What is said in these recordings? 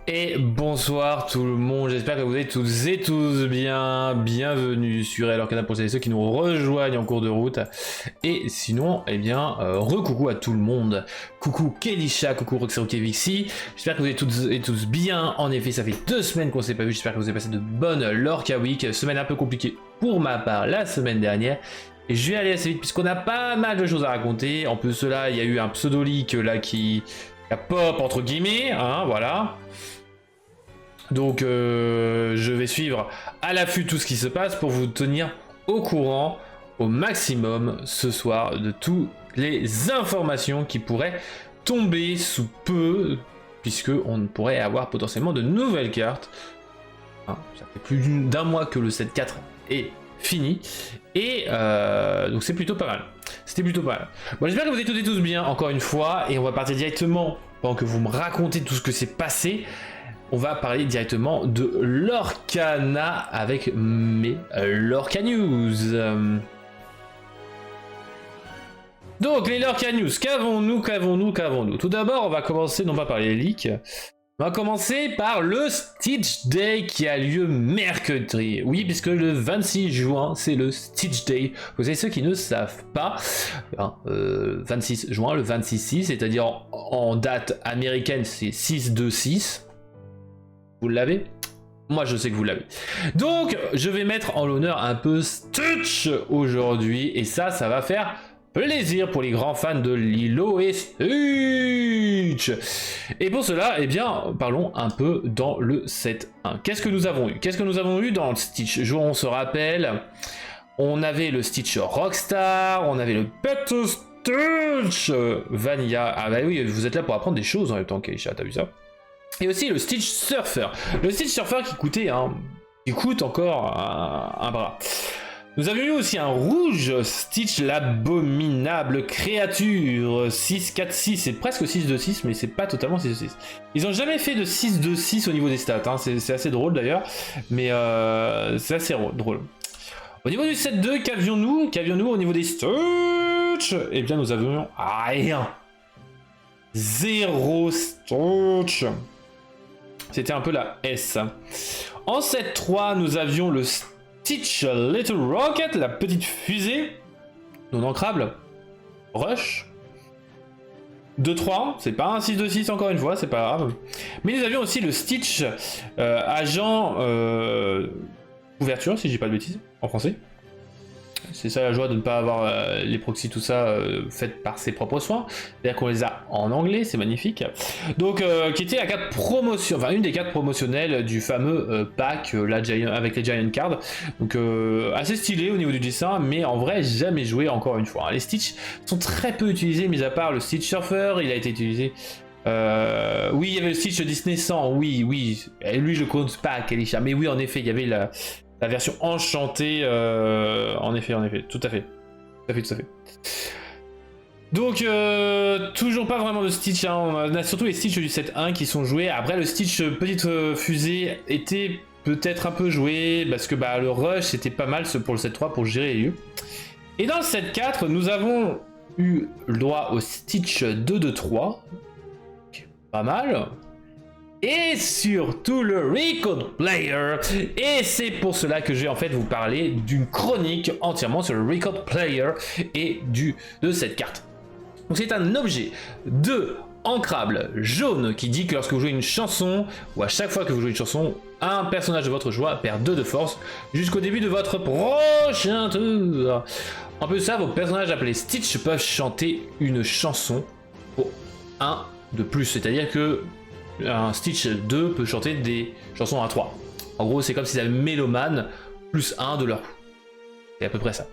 Et bonsoir tout le monde, j'espère que vous allez toutes et tous bien. Bienvenue sur leur canal pour ceux qui nous rejoignent en cours de route. Et sinon, eh bien, re-coucou à tout le monde. Coucou Kelisha, coucou Roxerokevixi. J'espère que vous êtes toutes et tous bien. En effet, ça fait 2 semaines qu'on s'est pas vu. J'espère que vous avez passé de bonnes Lorca Week. Semaine un peu compliquée pour ma part la semaine dernière. Et je vais aller assez vite puisqu'on a pas mal de choses à raconter. En plus de cela, il y a eu un pseudo-leak là qui a pop entre guillemets, hein, voilà. Donc je vais suivre à l'affût tout ce qui se passe pour vous tenir au courant au maximum ce soir de toutes les informations qui pourraient tomber sous peu, puisque on pourrait avoir potentiellement de nouvelles cartes. Hein, ça fait plus d'un mois que le 7-4 est fini, et donc c'est plutôt pas mal. C'était plutôt pas mal. Bon, j'espère que vous êtes toutes et tous bien encore une fois, et on va partir directement, pendant que vous me racontez tout ce que s'est passé. On va parler directement de Lorcana avec mes Lorca News. Donc les Lorca News, qu'avons-nous? Tout d'abord, on va commencer non pas par les leaks, on va commencer par le Stitch Day qui a lieu mercredi. Oui, puisque le 26 juin, c'est le Stitch Day. Vous savez, ceux qui ne savent pas, 26 juin, le 26-6, c'est-à-dire en date américaine, c'est 6-2-6. Vous l'avez? Moi je sais que vous l'avez. Donc je vais mettre en l'honneur un peu Stitch aujourd'hui, et ça va faire plaisir pour les grands fans de Lilo et Stitch. Et pour cela, eh bien, parlons un peu dans le 7.1. Qu'est-ce que nous avons eu dans le Stitch? On se rappelle, on avait le Stitch Rockstar, on avait le Pet Stitch Vanilla. Ah bah oui, vous êtes là pour apprendre des choses en même temps, Keisha, t'as vu ça? Et aussi le Stitch Surfer. Le Stitch Surfer qui coûtait qui coûte encore un bras. Nous avions eu aussi un rouge Stitch l'abominable créature 6-4-6, c'est presque 6-2-6, mais c'est pas totalement 6-2-6. Ils ont jamais fait de 6-2-6 au niveau des stats, hein. C'est assez drôle d'ailleurs, mais c'est assez drôle. Au niveau du 7-2, qu'avions-nous au niveau des Stitch? Eh bien nous avions rien. 0 Stitch. C'était un peu la S. En 7-3, nous avions le Stitch Little Rocket, la petite fusée non ancrable. Rush. 2-3, c'est pas un 6-2-6 encore une fois, c'est pas grave. Mais nous avions aussi le Stitch agent couverture, si je dis pas de bêtises, en français. C'est ça la joie de ne pas avoir les proxys, tout ça, faites par ses propres soins. C'est-à-dire qu'on les a en anglais, c'est magnifique. Donc, qui était la carte promotion, enfin une des cartes promotionnelles du fameux pack avec les Giant Cards. Donc, assez stylé au niveau du dessin, mais en vrai, jamais joué encore une fois. Les Stitch sont très peu utilisés, mis à part le Stitch Surfer, il a été utilisé. Oui, il y avait le Stitch Disney 100, oui. Et lui, je compte pas, Kelisha. Mais oui, en effet, il y avait la version enchantée, en effet, tout à fait. Donc, toujours pas vraiment de Stitch, hein. On a surtout les Stitch du 7.1 qui sont joués. Après, le Stitch petite fusée était peut-être un peu joué, parce que le rush c'était pas mal pour le 7.3 pour gérer les lieux. Et dans le 7.4, nous avons eu le droit au Stitch 2-2-3, pas mal. Et surtout le Record Player, et c'est pour cela que je vais en fait vous parler d'une chronique entièrement sur le Record Player et de cette carte. Donc c'est un objet ancrable jaune qui dit que lorsque vous jouez une chanson, ou à chaque fois que vous jouez une chanson, un personnage de votre choix perd 2 de force jusqu'au début de votre prochain tour. En plus de ça, vos personnages appelés Stitch peuvent chanter une chanson pour 1 de plus, c'est-à-dire que un Stitch 2 peut chanter des chansons à 3. En gros, c'est comme s'ils avaient Méloman plus 1 de leur coup. C'est à peu près ça.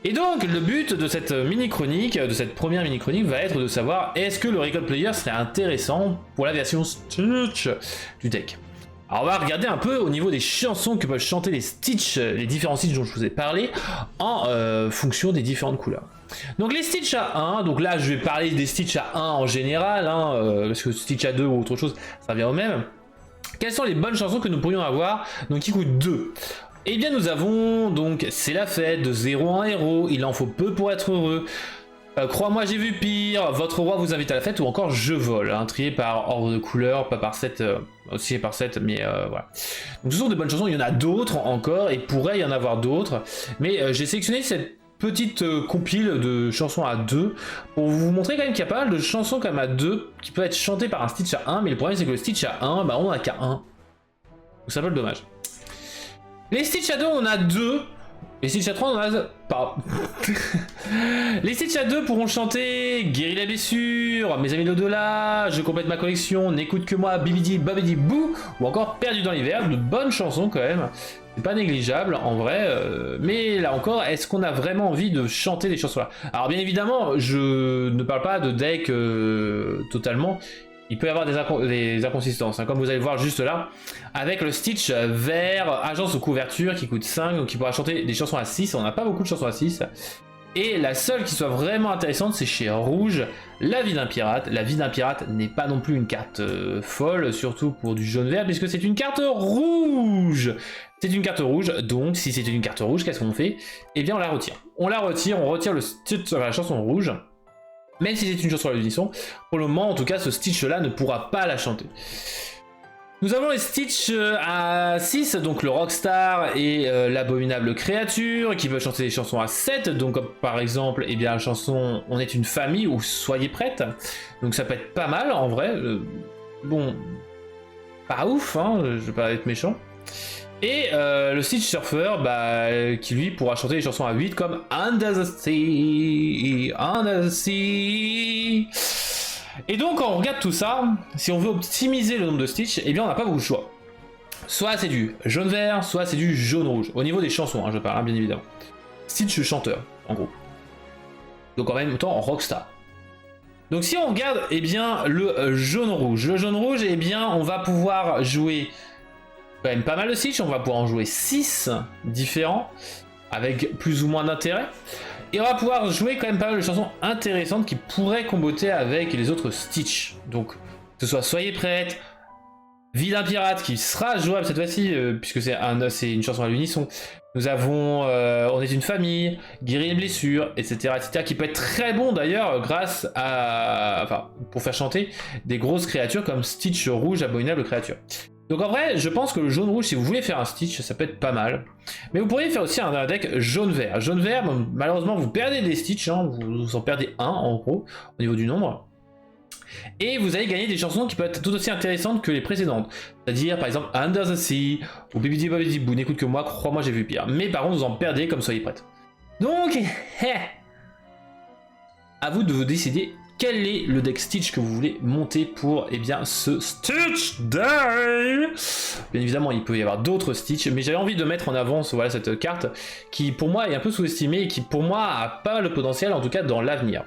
Et donc, le but de cette mini-chronique, de cette première mini-chronique, va être de savoir est-ce que le Record Player serait intéressant pour la version Stitch du deck. Alors, on va regarder un peu au niveau des chansons que peuvent chanter les Stitch, les différents Stitch dont je vous ai parlé, en fonction des différentes couleurs. Donc les Stitch à 1, donc là je vais parler des Stitch à 1 en général, parce que Stitch à 2 ou autre chose, ça revient au même. Quelles sont les bonnes chansons que nous pourrions avoir, donc qui coûtent 2? Eh bien nous avons donc C'est la fête, de 0 à 1 héros, Il en faut peu pour être heureux, Crois-moi, j'ai vu pire, votre roi vous invite à la fête ou encore je vole, hein, trié par ordre de couleur, pas par 7, aussi par 7, mais voilà. Donc ce sont de bonnes chansons, il y en a d'autres encore, et pourrait y en avoir d'autres, mais j'ai sélectionné cette petite compile de chansons à 2 pour vous montrer quand même qu'il y a pas mal de chansons quand même à 2 qui peuvent être chantées par un Stitch à 1, mais le problème c'est que le Stitch à 1, bah on a qu'à 1. Donc c'est un peu dommage. Les Stitch à 2, on a 2. Les Stitch à 3, on a pas. Les Stitch à 2 pourront chanter Guéris la blessure, Mes amis d'au-delà, Je complète ma collection, N'écoute que moi, Bibidi Babidi Bou, ou encore Perdu dans l'hiver. De bonnes chansons quand même. C'est pas négligeable en vrai, mais là encore, est-ce qu'on a vraiment envie de chanter des chansons là? Alors bien évidemment, je ne parle pas de deck totalement. Il peut y avoir des inconsistances, hein, comme vous allez le voir juste là, avec le Stitch vert, agence de couverture qui coûte 5, donc qui pourra chanter des chansons à 6, on n'a pas beaucoup de chansons à 6. Et la seule qui soit vraiment intéressante, c'est chez Rouge, La vie d'un pirate. La vie d'un pirate n'est pas non plus une carte folle, surtout pour du jaune-vert, puisque c'est une carte rouge. C'est une carte rouge, donc si c'est une carte rouge, qu'est-ce qu'on fait? Eh bien on la retire. On retire le Stitch sur la chanson rouge. Même si c'est une chanson à l'unisson, pour le moment en tout cas ce Stitch là ne pourra pas la chanter. Nous avons les Stitch à 6, donc le Rockstar et l'abominable créature, qui peuvent chanter des chansons à 7, donc comme par exemple eh bien, la chanson On est une famille ou Soyez prête, donc ça peut être pas mal en vrai, bon, pas ouf, hein, je vais pas être méchant. Et le Stitch Surfer, bah, qui lui pourra chanter des chansons à 8 comme Under the Sea, Under the Sea. Et donc quand on regarde tout ça, si on veut optimiser le nombre de Stitch, eh bien on n'a pas beaucoup de choix. Soit c'est du jaune-vert, soit c'est du jaune-rouge. Au niveau des chansons, hein, je parle, hein, bien évidemment. Stitch chanteur, en gros. Donc en même temps en Rockstar. Donc si on regarde, eh bien le jaune-rouge. Le jaune-rouge, eh bien on va pouvoir jouer quand même pas mal de Stitch, on va pouvoir en jouer 6 différents, avec plus ou moins d'intérêt. Et on va pouvoir jouer quand même pas mal de chansons intéressantes qui pourraient comboter avec les autres Stitch. Donc, que ce soit Soyez prête, Vie d'un pirate qui sera jouable cette fois-ci, puisque c'est une chanson à l'unisson. Nous avons On est une famille, Guérir les blessures, etc., etc., qui peut être très bon d'ailleurs grâce à... Enfin, pour faire chanter des grosses créatures comme Stitch rouge, abominable créature. Donc en vrai, je pense que le jaune-rouge, si vous voulez faire un Stitch, ça peut être pas mal. Mais vous pourriez faire aussi un deck jaune-vert. Jaune-vert, malheureusement, vous perdez des Stitch, hein, vous en perdez un en gros, au niveau du nombre. Et vous allez gagner des chansons qui peuvent être tout aussi intéressantes que les précédentes. C'est-à-dire, par exemple, Under the Sea, ou Bibidi Babidi Boo, N'écoute que moi, crois-moi, j'ai vu pire. Mais par contre, vous en perdez comme Soyez prête. Donc, à vous de vous décider quel est le deck Stitch que vous voulez monter pour eh bien, ce Stitch Day. Bien évidemment, il peut y avoir d'autres Stitch, mais j'avais envie de mettre en avant voilà, cette carte qui, pour moi, est un peu sous-estimée et qui, pour moi, a pas mal de potentiel, en tout cas dans l'avenir.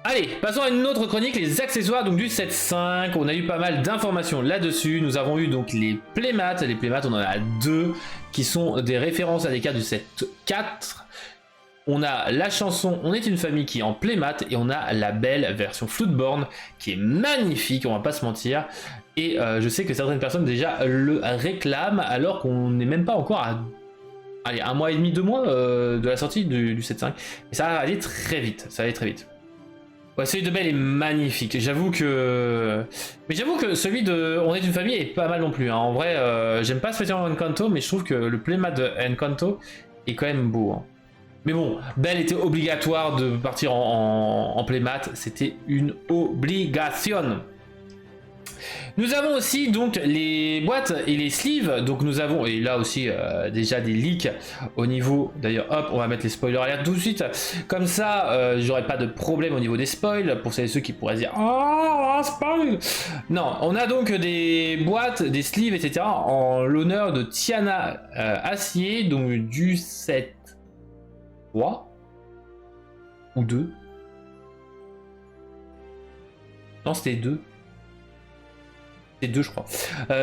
Allez, passons à une autre chronique, les accessoires donc du set 5. On a eu pas mal d'informations là-dessus. Nous avons eu donc les playmats. Les playmats, on en a 2 qui sont des références à des cartes du set 4. On a la chanson On est une famille qui est en playmat et on a la belle version Floodborn qui est magnifique, on va pas se mentir. Et je sais que certaines personnes déjà le réclament alors qu'on n'est même pas encore à allez, 1 mois et demi, 2 mois de la sortie du 7.5. Et ça va aller très vite, ça va aller très vite. Ouais, celui de Belle est magnifique, j'avoue que... Mais j'avoue que celui de On est une famille est pas mal non plus. Hein. En vrai, j'aime pas spécialement Encanto, mais je trouve que le playmat de Encanto est quand même beau. Hein. Mais bon, Belle était obligatoire de partir en playmat, c'était une obligation. Nous avons aussi donc les boîtes et les sleeves, donc nous avons, et là aussi déjà des leaks au niveau, d'ailleurs hop, on va mettre les spoilers alert tout de suite, comme ça j'aurai pas de problème au niveau des spoils, pour celles et ceux qui pourraient dire « Oh, spoil !» Non, on a donc des boîtes, des sleeves, etc. en l'honneur de Tiana Acier, donc du set 3 ou 2. Non, c'était 2. C'était 2, je crois.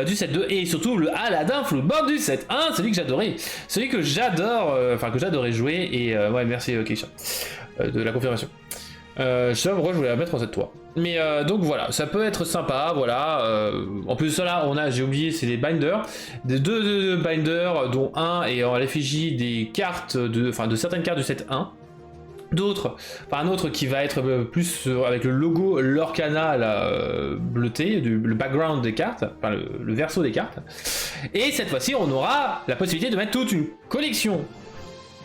Du set 2 et surtout le Aladdin Floodborn du set 1, celui que j'adorais. Celui que j'adore, enfin que j'adorais jouer. Et ouais, merci Keisha de la confirmation. Je sais pas pourquoi je voulais la mettre en set 3. Mais donc voilà, ça peut être sympa, voilà. En plus de cela, on a, j'ai oublié, c'est des binders. Des deux binders, dont un est en l'effigie des cartes, de certaines cartes du set 1. d'autres, enfin un autre qui va être plus avec le logo Lorcana bleuté, le background des cartes, enfin le verso des cartes. Et cette fois-ci, on aura la possibilité de mettre toute une collection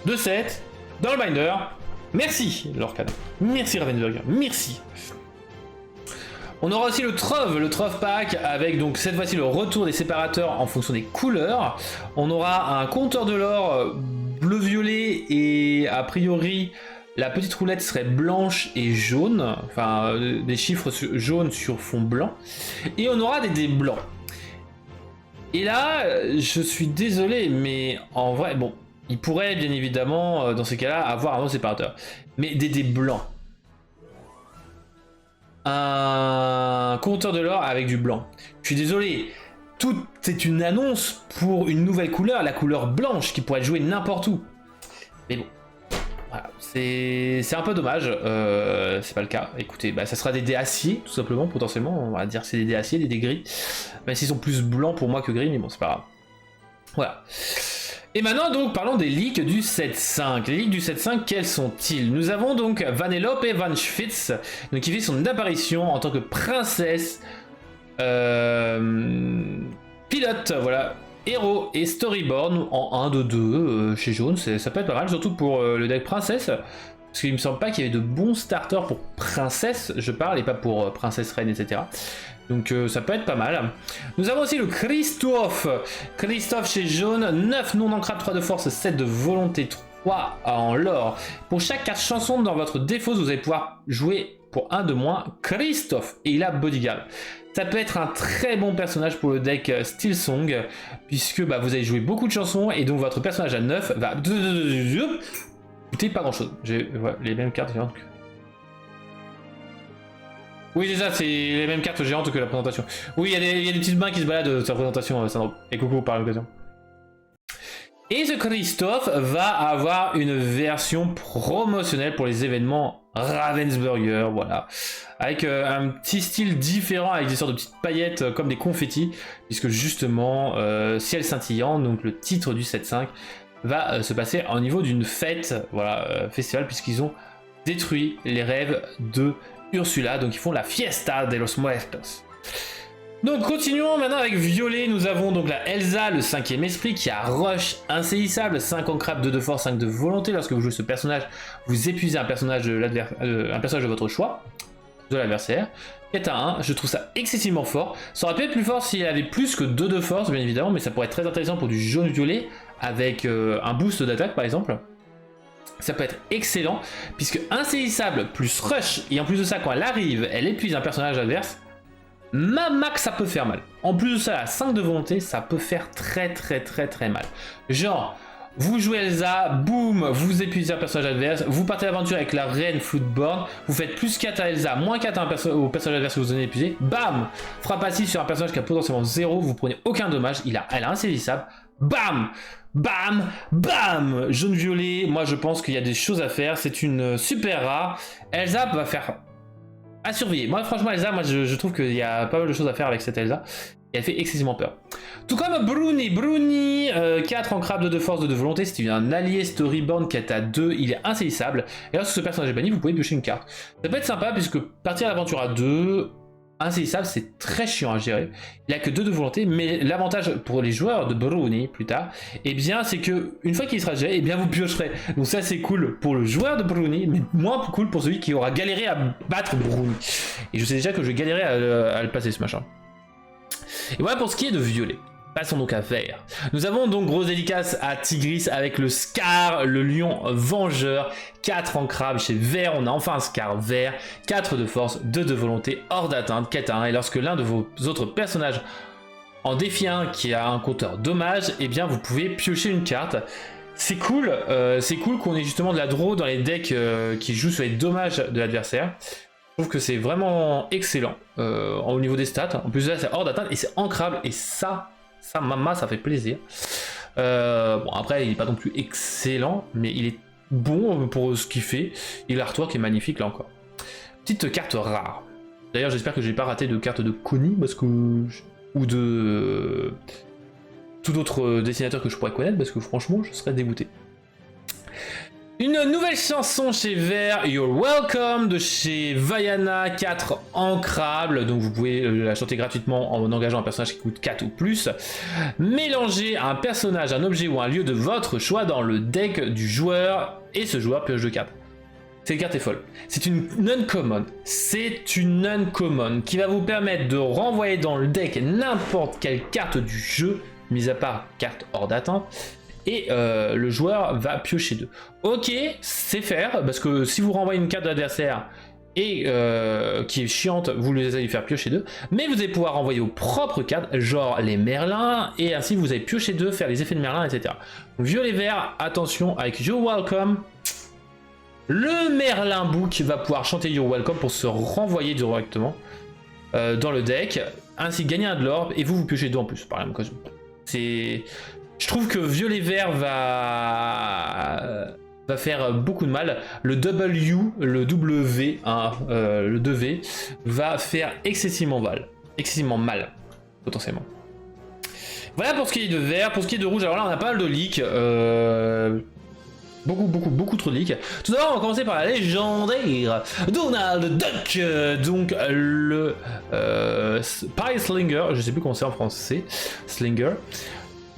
de sets dans le binder. Merci Lorcana, merci Ravensburger, merci. On aura aussi le Trove Pack avec donc cette fois-ci le retour des séparateurs en fonction des couleurs. On aura un compteur de l'or bleu-violet et a priori la petite roulette serait blanche et jaune, enfin des chiffres jaunes sur fond blanc. Et on aura des dés blancs. Et là, je suis désolé, mais en vrai, bon, il pourrait bien évidemment dans ces cas-là avoir un autre séparateur. Mais des dés blancs. Un compteur de l'or avec du blanc. Je suis désolé, tout est une annonce pour une nouvelle couleur, la couleur blanche qui pourrait être jouée n'importe où. Mais bon, voilà, c'est un peu dommage, c'est pas le cas. Écoutez, bah, ça sera des dés acier tout simplement, potentiellement, on va dire que c'est des dés acier, des dés gris. Même s'ils sont plus blancs pour moi que gris, mais bon, c'est pas grave. Voilà. Et maintenant donc parlons des leaks du 7.5. Les leaks du 7.5, quels sont-ils? Nous avons donc Vanellope Van Schwitz, donc qui fait son apparition en tant que princesse pilote, voilà, héros et storyboard en 1 de 2 chez Jaune, ça peut être pas mal, surtout pour le deck princesse. Parce qu'il me semble pas qu'il y avait de bons starters pour princesse, je parle, et pas pour princesse reine, etc. Donc ça peut être pas mal. Nous avons aussi le Christophe. Christophe chez Jaune, 9 non ancrables, 3 de force, 7 de volonté, 3 en lore. Pour chaque carte chanson dans votre défausse, vous allez pouvoir jouer pour 1 de moins Christophe. Et il a Bodyguard. Ça peut être un très bon personnage pour le deck Steel Song, puisque bah, vous allez jouer beaucoup de chansons, et donc votre personnage à 9 va coûter pas grand chose. J'ai les mêmes cartes géantes. Oui, c'est ça, c'est les mêmes cartes géantes que la présentation. Oui, il y a des petites mains qui se baladent sur la présentation, Sandro. Et coucou par l'occasion. Et ce Christophe va avoir une version promotionnelle pour les événements Ravensburger, voilà. Avec un petit style différent, avec des sortes de petites paillettes comme des confettis, puisque justement, ciel scintillant, donc le titre du 7.5, va se passer au niveau d'une fête, voilà, festival, puisqu'ils ont détruit les rêves de Ursula, donc ils font la Fiesta de los Muertos. Donc continuons maintenant avec Violet, nous avons donc la Elsa, le 5e esprit, qui a rush insaisissable, 5 en crabe, 2 de force, 5 de volonté. Lorsque vous jouez ce personnage, vous épuisez un personnage de votre choix, de l'adversaire. 4 à 1, je trouve ça excessivement fort. Ça aurait pu être plus fort s'il avait plus que 2 de force, bien évidemment, mais ça pourrait être très intéressant pour du jaune-violet, avec un boost d'attaque par exemple. Ça peut être excellent, puisque insaisissable plus rush, et en plus de ça, quand elle arrive, elle épuise un personnage adverse, max ça peut faire mal. En plus de ça, à 5 de volonté, ça peut faire très mal. Genre, vous jouez Elsa, boum, vous épuisez un personnage adverse, vous partez à l'aventure avec la reine Floodborn, vous faites plus 4 à Elsa, moins 4 au personnage adverse que vous avez épuisé, bam, frappe passive sur un personnage qui a potentiellement 0, vous prenez aucun dommage, elle a insaisissable, bam, bam, bam, jaune-violet, moi je pense qu'il y a des choses à faire, c'est une super rare, Elsa va faire à surveiller. Moi franchement Elsa, moi je trouve qu'il y a pas mal de choses à faire avec cette Elsa, et elle fait excessivement peur. Tout comme Bruni, 4 en crabe, 2 de force, 2 de volonté, c'est un allié storyboard qui est à 2, il est insaisissable, et lorsque ce personnage est banni, vous pouvez piocher une carte. Ça peut être sympa puisque partir à l'aventure à 2, insaisissable, c'est très chiant à gérer. Il a que 2 de volonté, mais l'avantage pour les joueurs de Bruni plus tard, et bien c'est que une fois qu'il sera géré, et bien vous piocherez. Donc ça c'est cool pour le joueur de Bruni, mais moins cool pour celui qui aura galéré à battre Bruni. Et je sais déjà que je vais galérer à le passer ce machin. Et voilà pour ce qui est de Violet. Passons donc à Vert. Nous avons donc grosse dédicace à Tigris avec le Scar, le lion vengeur, 4 en crabe chez Vert, on a enfin un Scar vert, 4 de force, 2 de volonté, hors d'atteinte, 4 à 1, et lorsque l'un de vos autres personnages en défie un qui a un compteur dommage, et bien vous pouvez piocher une carte. C'est cool qu'on ait justement de la draw dans les decks qui jouent sur les dommages de l'adversaire. Je trouve que c'est vraiment excellent au niveau des stats. En plus là c'est hors d'atteinte et c'est ancrable, et ça maman, ça fait plaisir. Bon après il n'est pas non plus excellent, mais il est bon pour ce qu'il fait, et l'artwork est magnifique là encore. Petite carte rare. D'ailleurs j'espère que j'ai pas raté de carte de Connie, parce que ou de tout autre dessinateur que je pourrais connaître, parce que franchement je serais dégoûté. Une nouvelle chanson chez Vert, You're Welcome, de chez Vaiana, 4 ancrables, donc vous pouvez la chanter gratuitement en engageant un personnage qui coûte 4 ou plus. Mélangez un personnage, un objet ou un lieu de votre choix dans le deck du joueur, et ce joueur pioche 2 cartes. Cette carte est folle. C'est une uncommon. C'est une uncommon qui va vous permettre de renvoyer dans le deck n'importe quelle carte du jeu, mis à part carte hors d'attente, et le joueur va piocher 2. Ok, c'est faire, parce que si vous renvoyez une carte de l'adversaire et qui est chiante, vous les allez faire piocher 2, mais vous allez pouvoir renvoyer vos propres cartes, genre les Merlins, et ainsi vous allez piocher 2, faire les effets de Merlin, etc. Violet vert, attention, avec You're Welcome, le Merlin Book va pouvoir chanter You're Welcome pour se renvoyer directement dans le deck, ainsi gagner un de l'orbe, et vous piochez 2 en plus, par la même occasion. C'est... Je trouve que violet vert va faire beaucoup de mal. Le W, le W, hein, le 2V, va faire excessivement mal, potentiellement. Voilà pour ce qui est de vert. Pour ce qui est de rouge, alors là on a pas mal de leaks. Beaucoup trop de leaks. Tout d'abord, on va commencer par la légendaire Donald Duck. Donc le Paris Slinger, je sais plus comment c'est en français, Slinger.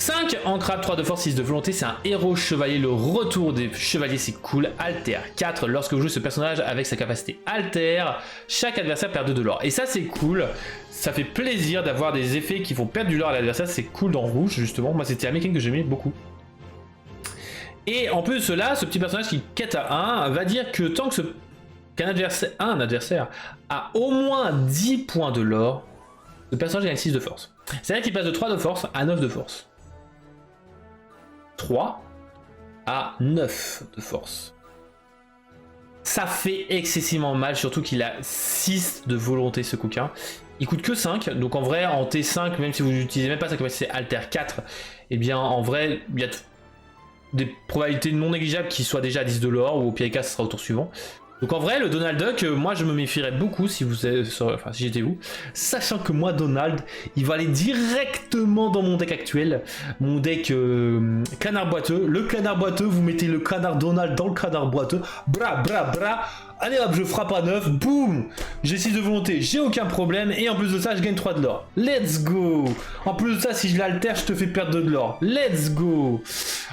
5 en crabe, 3 de force, 6 de volonté, c'est un héros chevalier, le retour des chevaliers c'est cool. Alter 4, lorsque vous jouez ce personnage avec sa capacité Alter, chaque adversaire perd 2 de l'or. Et ça c'est cool, ça fait plaisir d'avoir des effets qui font perdre du lore à l'adversaire, c'est cool dans rouge justement, moi c'était un mécanique que j'aimais beaucoup. Et en plus de cela, ce petit personnage qui quête à 1 va dire que tant que qu'un adversaire a au moins 10 points de lore, le personnage gagne 6 de force. C'est-à-dire qu'il passe de 3 de force à 9 de force. 3 à 9 de force. Ça fait excessivement mal, surtout qu'il a 6 de volonté ce coquin. Il coûte que 5, donc en vrai en T5, même si vous n'utilisez même pas sa capacité Alter 4, et bien en vrai il y a des probabilités non négligeables qu'il soit déjà à 10 de l'or, ou au pire des cas ce sera au tour suivant. Donc en vrai le Donald Duck, moi je me méfierais beaucoup si vous êtes, enfin si j'étais vous, sachant que moi Donald, il va aller directement dans mon deck actuel, mon deck canard boiteux. Le canard boiteux, vous mettez le canard Donald dans le canard boiteux, bra, allez hop, je frappe à 9, boum, j'ai 6 de volonté, j'ai aucun problème, et en plus de ça je gagne 3 de l'or. Let's go. En plus de ça, si je l'altère, je te fais perdre 2 de l'or. Let's go.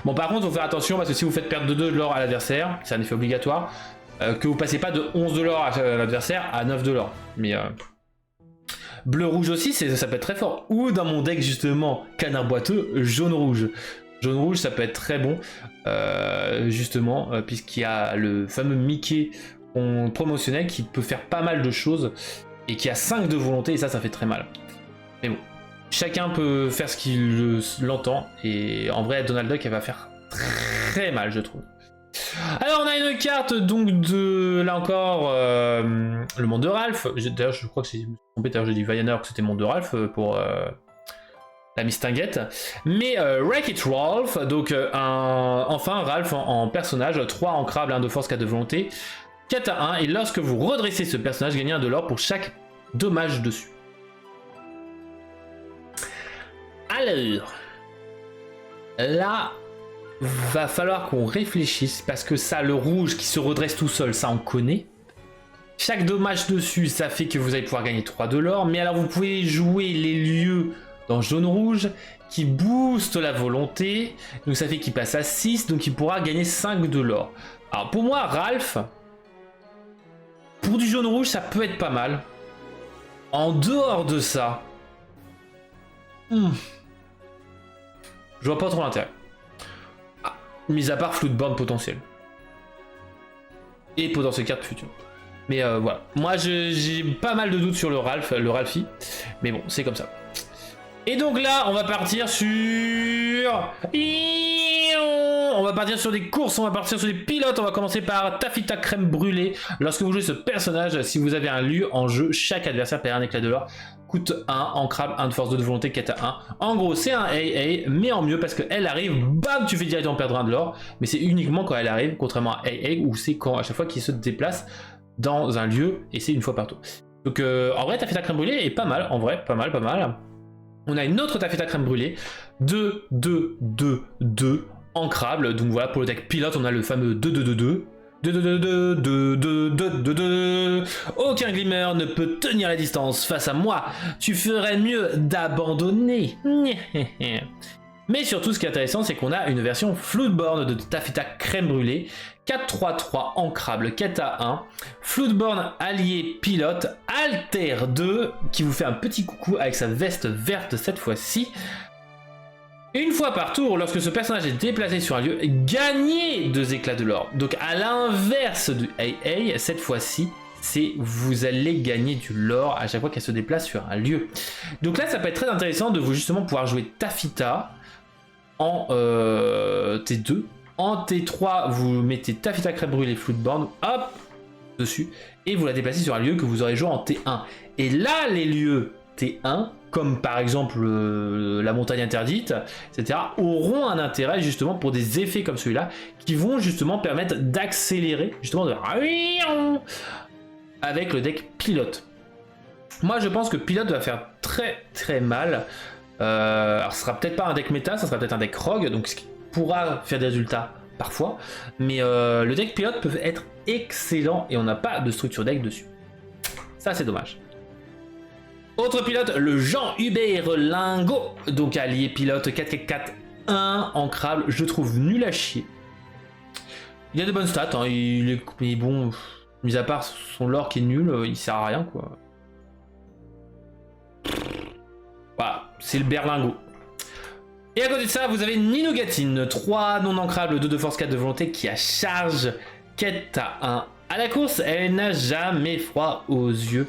Bon par contre, il faut faire attention, parce que si vous faites perdre 2 de l'or à l'adversaire, c'est un effet obligatoire, que vous passez pas de 11 de l'or à l'adversaire à 9 de l'or. Mais bleu-rouge aussi, ça peut être très fort. Ou dans mon deck justement, canard boiteux, jaune-rouge. Jaune-rouge, ça peut être très bon, justement, puisqu'il y a le fameux Mickey promotionnel qui peut faire pas mal de choses, et qui a 5 de volonté, et ça fait très mal. Mais bon, chacun peut faire ce qu'il l'entend, et en vrai, Donald Duck, elle va faire très mal, je trouve. Alors on a une carte donc de, là encore, le monde de Ralph. D'ailleurs je crois que c'est trompé, d'ailleurs j'ai dit Vaiana que c'était le monde de Ralph pour la mistinguette. Mais Wreck-It Ralph, donc enfin Ralph en personnage, 3 en crabe, 1 de force, 4 de volonté, 4 à 1, et lorsque vous redressez ce personnage, gagnez 1 de l'or pour chaque dommage dessus. Alors, là... va falloir qu'on réfléchisse, parce que ça, le rouge qui se redresse tout seul, ça on connaît. Chaque dommage dessus, ça fait que vous allez pouvoir gagner 3 de l'or. Mais alors vous pouvez jouer les lieux dans jaune-rouge qui boostent la volonté. Donc ça fait qu'il passe à 6, donc il pourra gagner 5 de l'or. Alors pour moi, Ralph, pour du jaune-rouge, ça peut être pas mal. En dehors de ça, je vois pas trop l'intérêt. Mis à part Floodborn potentiel. Et potentiel carte future. Mais voilà. Moi j'ai pas mal de doutes sur le Ralphie. Mais bon, c'est comme ça. Et donc là, on va partir sur... On va partir sur des courses, on va partir sur des pilotes. On va commencer par Taffyta Crème Brûlée. Lorsque vous jouez ce personnage, si vous avez un lieu en jeu, chaque adversaire perd un éclat de l'or. Coûte 1 en crabe, 1 de force, 2 de volonté, 4 à 1. En gros, c'est un AA, mais en mieux parce qu'elle arrive, bam, tu fais directement perdre 1 de l'or. Mais c'est uniquement quand elle arrive, contrairement à AA, où c'est quand à chaque fois qu'il se déplace dans un lieu, et c'est une fois par tour. Donc en vrai, Taffyta Crème Brûlée est pas mal, en vrai, pas mal. On a une autre Taffyta Crème Brûlée, 2, 2, 2, 2, ancrable. Donc voilà, pour le deck pilote, on a le fameux 2-2-2-2. 2-2-2-2. Aucun glimmer ne peut tenir la distance face à moi. Tu ferais mieux d'abandonner. Mais surtout, ce qui est intéressant, c'est qu'on a une version Floodborn de Taffeta Crème Brûlée. 4-3-3 ancrable, Keta 1. Floodborn allié pilote, Alter 2, qui vous fait un petit coucou avec sa veste verte cette fois-ci. Une fois par tour, lorsque ce personnage est déplacé sur un lieu, gagnez 2 éclats de l'or. Donc à l'inverse du AA, cette fois-ci, c'est vous allez gagner du lore à chaque fois qu'elle se déplace sur un lieu. Donc là, ça peut être très intéressant de vous justement pouvoir jouer Taffeta en T2. En T3, vous mettez Taffeta Crème Brûlée Floodborn, hop, dessus, et vous la déplacez sur un lieu que vous aurez joué en T1. Et là, les lieux T1, comme par exemple la montagne interdite, etc., auront un intérêt justement pour des effets comme celui-là, qui vont justement permettre d'accélérer, justement, avec le deck pilote. Moi, je pense que pilote va faire très très mal. Alors, ce sera peut-être pas un deck méta, ça sera peut-être un deck rogue, donc ce qui pourra faire des résultats parfois, mais le deck pilote peut être excellent et on n'a pas de structure deck dessus. Ça, c'est dommage. Autre pilote, le Jean-Hubert Lingot, donc allié pilote 4-4-4-1, ancrable, je trouve nul à chier. Il a de bonnes stats, hein, mais bon, mis à part son lore qui est nul, il sert à rien, quoi. Voilà, c'est le berlingot. Et à côté de ça, vous avez Ninogatine, 3 non ancrables, 2 de force, 4 de volonté, qui a charge, quête à 1. À la course, elle n'a jamais froid aux yeux.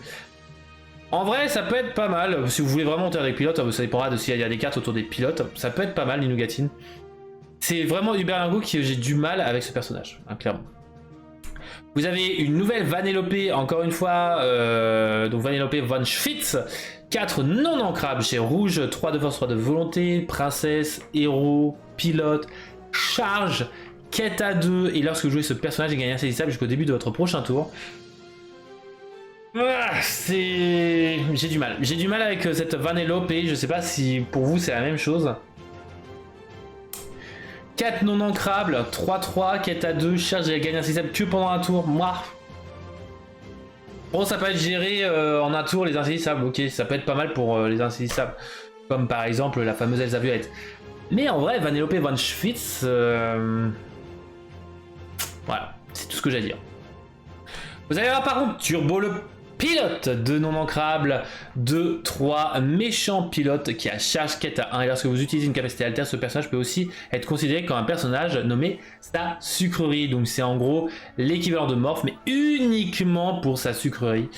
En vrai, ça peut être pas mal. Si vous voulez vraiment monter avec pilote, ça dépendra de s'il y a des cartes autour des pilotes. Ça peut être pas mal, Ninogatine. C'est vraiment du berlingot que j'ai du mal avec ce personnage, hein, clairement. Vous avez une nouvelle Vanellope, encore une fois, donc Vanellope Von Schwitz, 4 non ancrables chez Rouge, 3 de force, 3 de volonté, princesse, héros, pilote, charge, quête à 2, et lorsque vous jouez ce personnage, il gagne insaisissable jusqu'au début de votre prochain tour. J'ai du mal. J'ai du mal avec cette Vanellope, je sais pas si pour vous c'est la même chose. 4 non ancrables, 3-3, quête à 2, charge et gagne insaisissable que pendant un tour. Moi. Bon, ça peut être géré en un tour les insaisissables, ok, ça peut être pas mal pour les insaisissables. Comme par exemple la fameuse Elsa Violette. Mais en vrai, Vanellope Von Schwitz, voilà, c'est tout ce que j'ai à dire. Vous allez voir par contre Turbo le pilote, 2 non ancrables, 2, 3 méchants pilotes qui a charge quête à 1. Et lorsque vous utilisez une capacité alter, ce personnage peut aussi être considéré comme un personnage nommé sa sucrerie. Donc c'est en gros l'équivalent de Morph, mais uniquement pour sa sucrerie.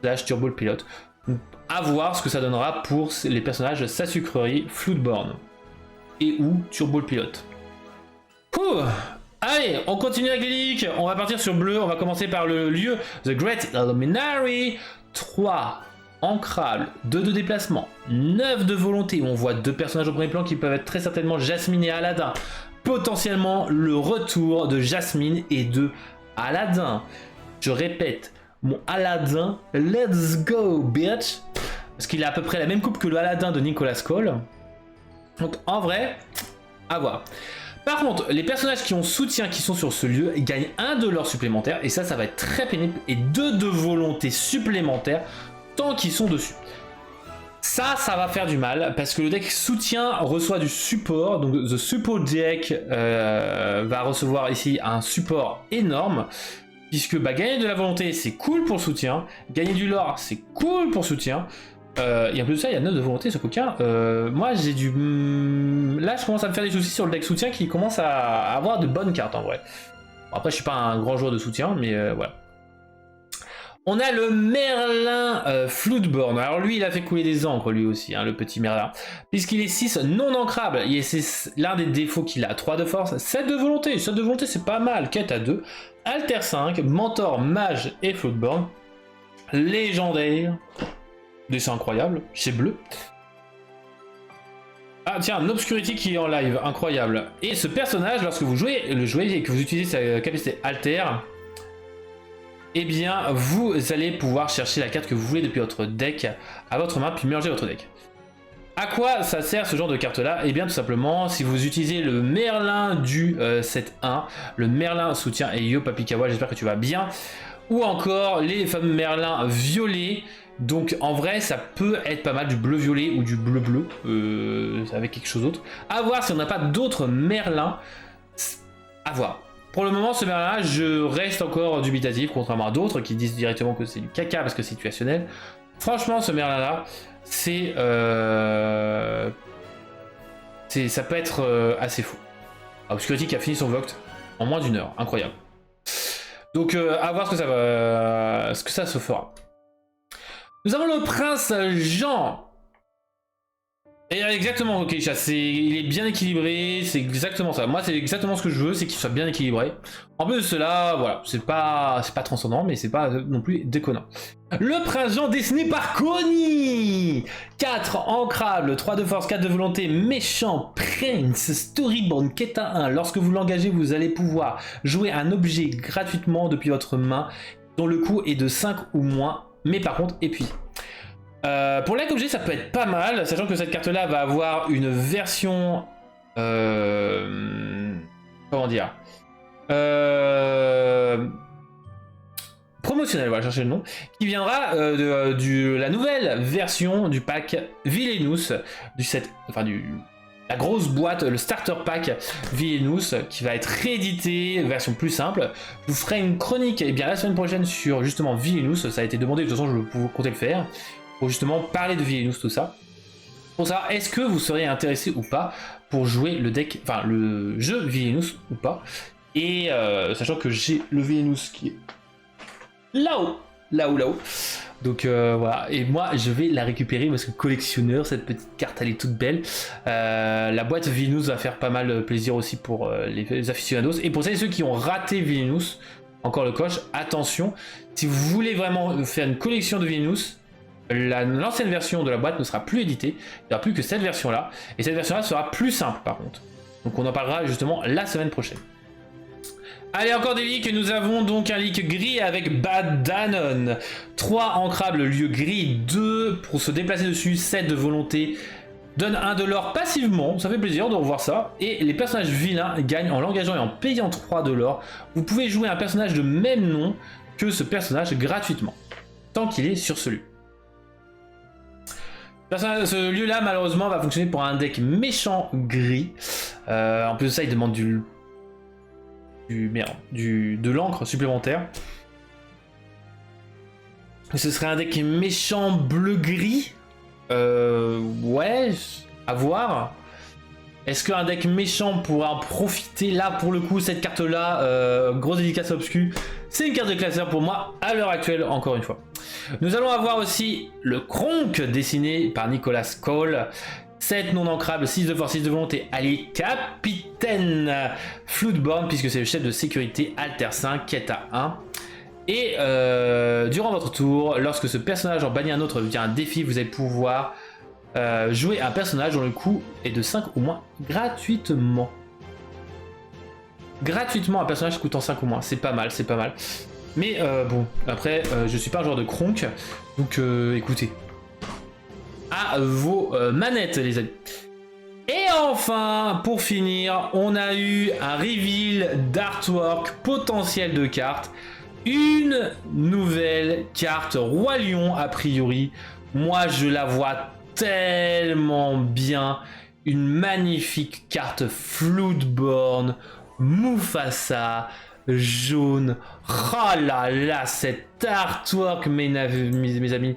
Slash Turbo le pilote. Donc, à voir ce que ça donnera pour les personnages sa sucrerie, Floodborn. Et ou Turbo le pilote. Ouh. Allez, on continue avec les leaks, on va partir sur bleu, on va commencer par le lieu The Great Illuminary, 3 ancrables, 2 de déplacement, 9 de volonté, on voit 2 personnages au premier plan qui peuvent être très certainement Jasmine et Aladdin, potentiellement le retour de Jasmine et de Aladdin. Je répète, mon Aladdin, let's go bitch, parce qu'il a à peu près la même coupe que le Aladdin de Nicolas Cole, donc en vrai, à voir. Par contre, les personnages qui ont soutien qui sont sur ce lieu gagnent 1 de l'or supplémentaire, et ça va être très pénible, et 2 de volonté supplémentaire tant qu'ils sont dessus. Ça va faire du mal, parce que le deck soutien reçoit du support, donc The Support Deck va recevoir ici un support énorme, puisque gagner de la volonté c'est cool pour soutien, gagner du lore c'est cool pour soutien, et en plus de ça, il y a 9 de volonté ce coquin. Moi, j'ai du... Là, je commence à me faire des soucis sur le deck soutien qui commence à avoir de bonnes cartes en vrai. Bon, après, je suis pas un grand joueur de soutien, mais voilà. On a le Merlin Floodborn. Alors lui, il a fait couler des encres lui aussi, hein, le petit Merlin. Puisqu'il est 6 non ancrable. C'est l'un des défauts qu'il a. 3 de force, 7 de volonté. 7 de volonté, c'est pas mal. Quête à 2. Alter 5, Mentor, Mage et Floodborn. Légendaire. C'est incroyable, c'est bleu. Ah tiens, Obscurity qui est en live, incroyable. Et ce personnage, lorsque vous jouez et que vous utilisez sa capacité alter, eh bien vous allez pouvoir chercher la carte que vous voulez depuis votre deck à votre main, puis merger votre deck. À quoi ça sert ce genre de carte là? Eh bien tout simplement si vous utilisez le Merlin du 7-1, le Merlin soutien et Yo Papikawa, j'espère que tu vas bien, ou encore les fameux Merlins violets. Donc en vrai ça peut être pas mal du bleu violet ou du bleu bleu avec quelque chose d'autre. À voir si on n'a pas d'autres Merlins. À voir. Pour le moment ce Merlin là je reste encore dubitatif contrairement à d'autres qui disent directement que c'est du caca parce que c'est situationnel. Franchement ce Merlin là c'est ça peut être assez fou. Obscurity qui a fini son Voct en moins d'1 heure, incroyable. Donc à voir ce que ça se fera. Nous avons le prince Jean. Et exactement, ok, il est bien équilibré, c'est exactement ça. Moi, c'est exactement ce que je veux, c'est qu'il soit bien équilibré. En plus de cela, voilà, c'est pas transcendant, mais c'est pas non plus déconnant. Le prince Jean dessiné par Connie. 4 ancrables, 3 de force, 4 de volonté, méchant, prince, storyborn, Keta 1. Lorsque vous l'engagez, vous allez pouvoir jouer un objet gratuitement depuis votre main, dont le coût est de 5 ou moins, mais par contre épuisé. Pour l'aigle objet ça peut être pas mal, sachant que cette carte là va avoir une version comment dire promotionnelle, voilà, chercher le nom, qui viendra de la nouvelle version du pack Villainous du set, enfin la grosse boîte, le starter pack Villainous qui va être réédité, version plus simple. Je vous ferai une chronique et bien la semaine prochaine sur justement Villainous, ça a été demandé, de toute façon je comptais le faire. Pour justement parler de Villainous, tout ça. Pour ça, est-ce que vous seriez intéressé ou pas pour jouer le deck, enfin le jeu Villainous ou pas? Et sachant que j'ai le Villainous qui est là-haut. Donc voilà, et moi je vais la récupérer parce que collectionneur, cette petite carte elle est toute belle. La boîte Villainous va faire pas mal plaisir aussi pour les aficionados. Et pour celles et ceux qui ont raté Villainous, encore le coche, attention, si vous voulez vraiment faire une collection de Villainous, l'ancienne version de la boîte ne sera plus éditée, il n'y aura plus que cette version là, et cette version là sera plus simple par contre. Donc on en parlera justement la semaine prochaine. Allez, encore des leaks, nous avons donc un leak gris avec Badanon. 3 ancrables lieu gris, 2 pour se déplacer dessus, 7 de volonté, donne 1 de l'or passivement, ça fait plaisir de revoir ça. Et les personnages vilains gagnent en l'engageant et en payant 3 de l'or. Vous pouvez jouer un personnage de même nom que ce personnage gratuitement, tant qu'il est sur celui. Ce lieu-là, malheureusement, va fonctionner pour un deck méchant gris. En plus de ça, il demande de l'encre supplémentaire. Ce serait un deck méchant bleu-gris. Ouais, à voir. Est-ce qu'un deck méchant pourra en profiter? Là, pour le coup, cette carte-là, grosse dédicace obscure, c'est une carte de classeur pour moi, à l'heure actuelle, encore une fois. Nous allons avoir aussi le Kronk, dessiné par Nicolas Cole. 7 non ancrables, 6 de force, 6 de volonté, allié capitaine Floodborn, puisque c'est le chef de sécurité Alter 5, Keta 1. Et durant votre tour, lorsque ce personnage en bannit un autre via un défi, vous allez pouvoir jouer un personnage dont le coût est de 5 ou moins gratuitement. Gratuitement un personnage coûtant 5 ou moins, c'est pas mal, c'est pas mal. Mais bon, après, je suis pas un joueur de Kronk, donc écoutez. À vos manettes, les amis. Et enfin, pour finir, on a eu un reveal d'artwork potentiel de cartes. Une nouvelle carte Roi Lion, a priori. Moi, je la vois tellement bien. Une magnifique carte Floodborn, Mufasa, jaune. Oh là là, cet artwork, mes amis,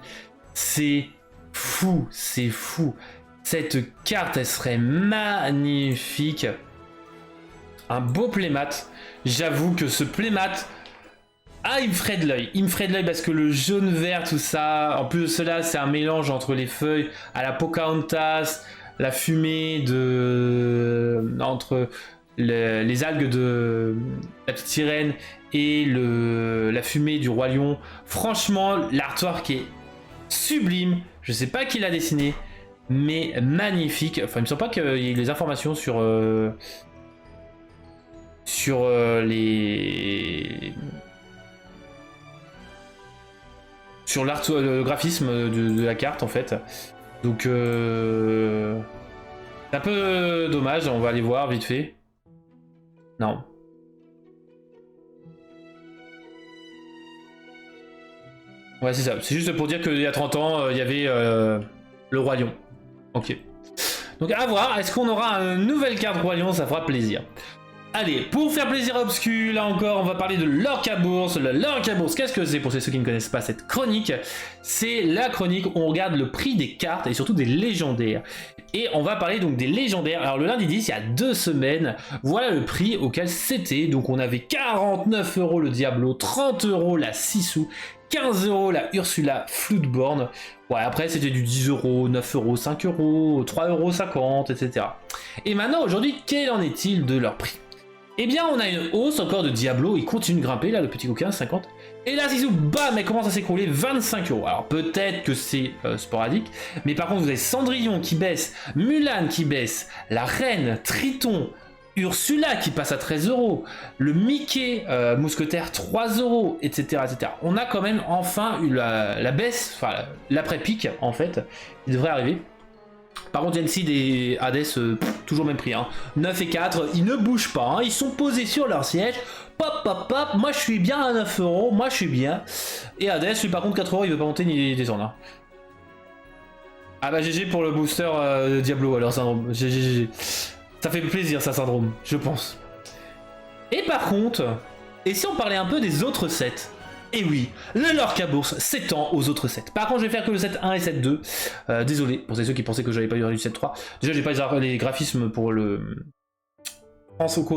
c'est fou, c'est fou. Cette carte, elle serait magnifique. Un beau playmat. J'avoue que ce playmat, ah, il me ferait de l'œil. Il me ferait de l'œil parce que le jaune-vert, tout ça, en plus de cela, c'est un mélange entre les feuilles à la Pocahontas, la fumée entre les algues de la petite sirène et la fumée du Roi Lion. Franchement, l'artwork est sublime. Je sais pas qui l'a dessiné, mais magnifique. Enfin, il me semble pas qu'il y ait les informations sur le graphisme de la carte en fait. Donc c'est un peu dommage, on va aller voir vite fait. Non. Ouais, c'est ça. C'est juste pour dire qu'il y a 30 ans, il y avait le Roi Lion. Ok. Donc à voir, est-ce qu'on aura une nouvelle carte Roi Lion? Ça fera plaisir. Allez, pour faire plaisir à Obscu, là encore, on va parler de l'Orca Bourse. Le l'Orca Bourse, qu'est-ce que c'est pour ceux qui ne connaissent pas cette chronique? C'est la chronique où on regarde le prix des cartes et surtout des légendaires. Et on va parler donc des légendaires. Alors le lundi 10, il y a 2 semaines, voilà le prix auquel c'était. Donc on avait 49 € le Diablo, 30 € la Sisu, 15 € la Ursula Floodborn. Ouais, après c'était du 10 €, 9 €, 5 €, 3,50 €, etc. Et maintenant, aujourd'hui, quel en est-il de leur prix? Eh bien, on a une hausse encore de Diablo, il continue de grimper, là, le petit coquin, 50. Et là, Sisu, bam, elle commence à s'écrouler, 25 €. Alors, peut-être que c'est sporadique, mais par contre, vous avez Cendrillon qui baisse, Mulan qui baisse, la Reine, Triton, Ursula qui passe à 13 €, le Mickey Mousquetaire 3 €, etc., etc. On a quand même enfin eu la baisse, enfin, l'après-pic, en fait, qui devrait arriver. Par contre, Genseed et Hades, toujours même prix. Hein. 9 et 4, ils ne bougent pas. Hein. Ils sont posés sur leur siège. Pop, pop, pop. Moi, je suis bien à 9 €. Moi, je suis bien. Et Hades, lui, par contre, 4 €, il veut pas monter ni descendre. Hein. Ah bah, GG pour le booster Diablo, alors, Syndrome. GG. Ça fait plaisir, ça, Syndrome, je pense. Et par contre, et si on parlait un peu des autres sets? Et oui, le Lorca Bourse s'étend aux autres sets. Par contre, je vais faire que le set 1 et set 2. Désolé pour ceux qui pensaient que j'avais pas eu du set 3. Déjà, j'ai pas les graphismes pour le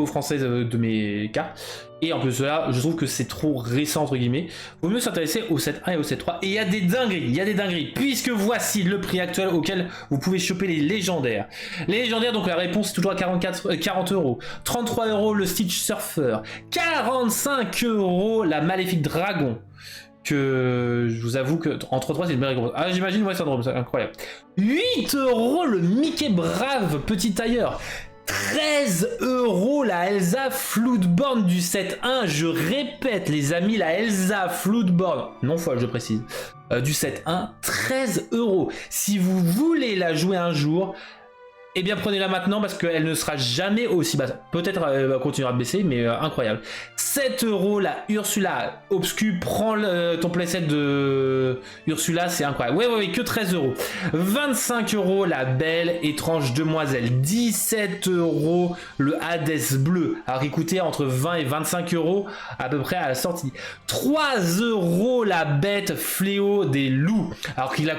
français de mes cartes. Et en plus de là, je trouve que c'est trop récent, entre guillemets. Vaut mieux s'intéresser au set 1 et au set 3. Et il y a des dingueries, puisque voici le prix actuel auquel vous pouvez choper les légendaires. Les légendaires, donc la réponse est toujours à 40 €. 33 € le Stitch Surfer. 45 € la Maléfique Dragon. Que je vous avoue que entre 3 c'est une belle récompense. Ah, j'imagine, ouais, Syndrome, c'est incroyable. 8 € le Mickey Brave Petit Tailleur. 13 € la Elsa Floodborn du set 1. Je répète, les amis, la Elsa Floodborn, non folle, je précise, du set 1. 13 €. Si vous voulez la jouer un jour, eh bien prenez-la maintenant parce qu'elle ne sera jamais aussi basse. Peut-être elle va continuer à baisser, mais incroyable. 7 € la Ursula. Obscu, prends ton playset de Ursula, c'est incroyable. Ouais, que 13 €. 25 € la Belle Étrange Demoiselle. 17 € le Hades bleu. Alors il coûtait entre 20 et 25 € à peu près à la sortie. 3 € la Bête Fléau des Loups. Alors qu'il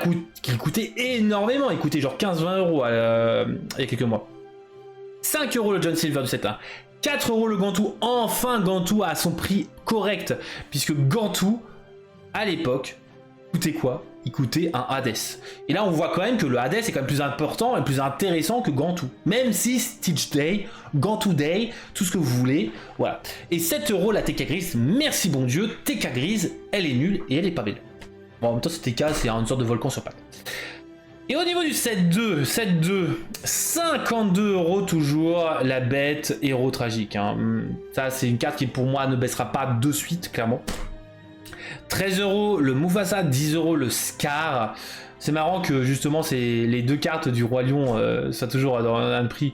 coûtait énormément. Il coûtait genre 15-20 € il y a quelques mois. 5 € le John Silver du set 1. 4 € le Gantou. Enfin, Gantou à son prix correct. Puisque Gantou, à l'époque, coûtait quoi? Il coûtait un Hades. Et là, on voit quand même que le Hades est quand même plus important et plus intéressant que Gantou. Même si Stitch Day, Gantou Day, tout ce que vous voulez. Voilà. Et 7 € la TK grise. Merci bon Dieu. TK grise, elle est nulle et elle est pas belle. Bon, en même temps, ce TK, c'est une sorte de volcan sur pattes. Et au niveau du set 2, 52 € toujours, la Bête Héros Tragique. Hein. Ça, c'est une carte qui, pour moi, ne baissera pas de suite, clairement. 13 € le Mufasa, 10 € le Scar. C'est marrant que, justement, les deux cartes du Roi Lion soient toujours dans un prix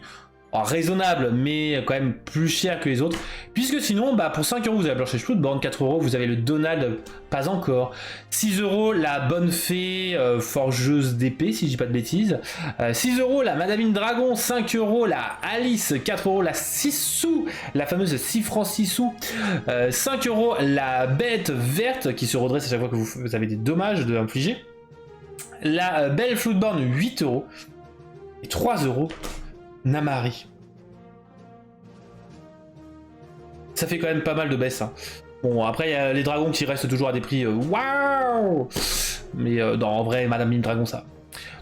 raisonnable, mais quand même plus cher que les autres. Puisque sinon, bah, pour 5 € vous avez la Blanche Floodborn, 4 € vous avez le Donald, pas encore. 6 € la Bonne Fée, forgeuse d'épée, si je dis pas de bêtises. 6 € la Madamine Dragon, 5 € la Alice, 4 € la Sisu, la fameuse 6 francs Sisu. 5 € la Bête Verte, qui se redresse à chaque fois que vous avez des dommages de infliger. La Belle Floodborn, 8 €. Et 3 € Namari. Ça fait quand même pas mal de baisse. Hein. Bon, après, il y a les dragons qui restent toujours à des prix waouh. Mais non, en vrai, Madame Mine Dragon, ça.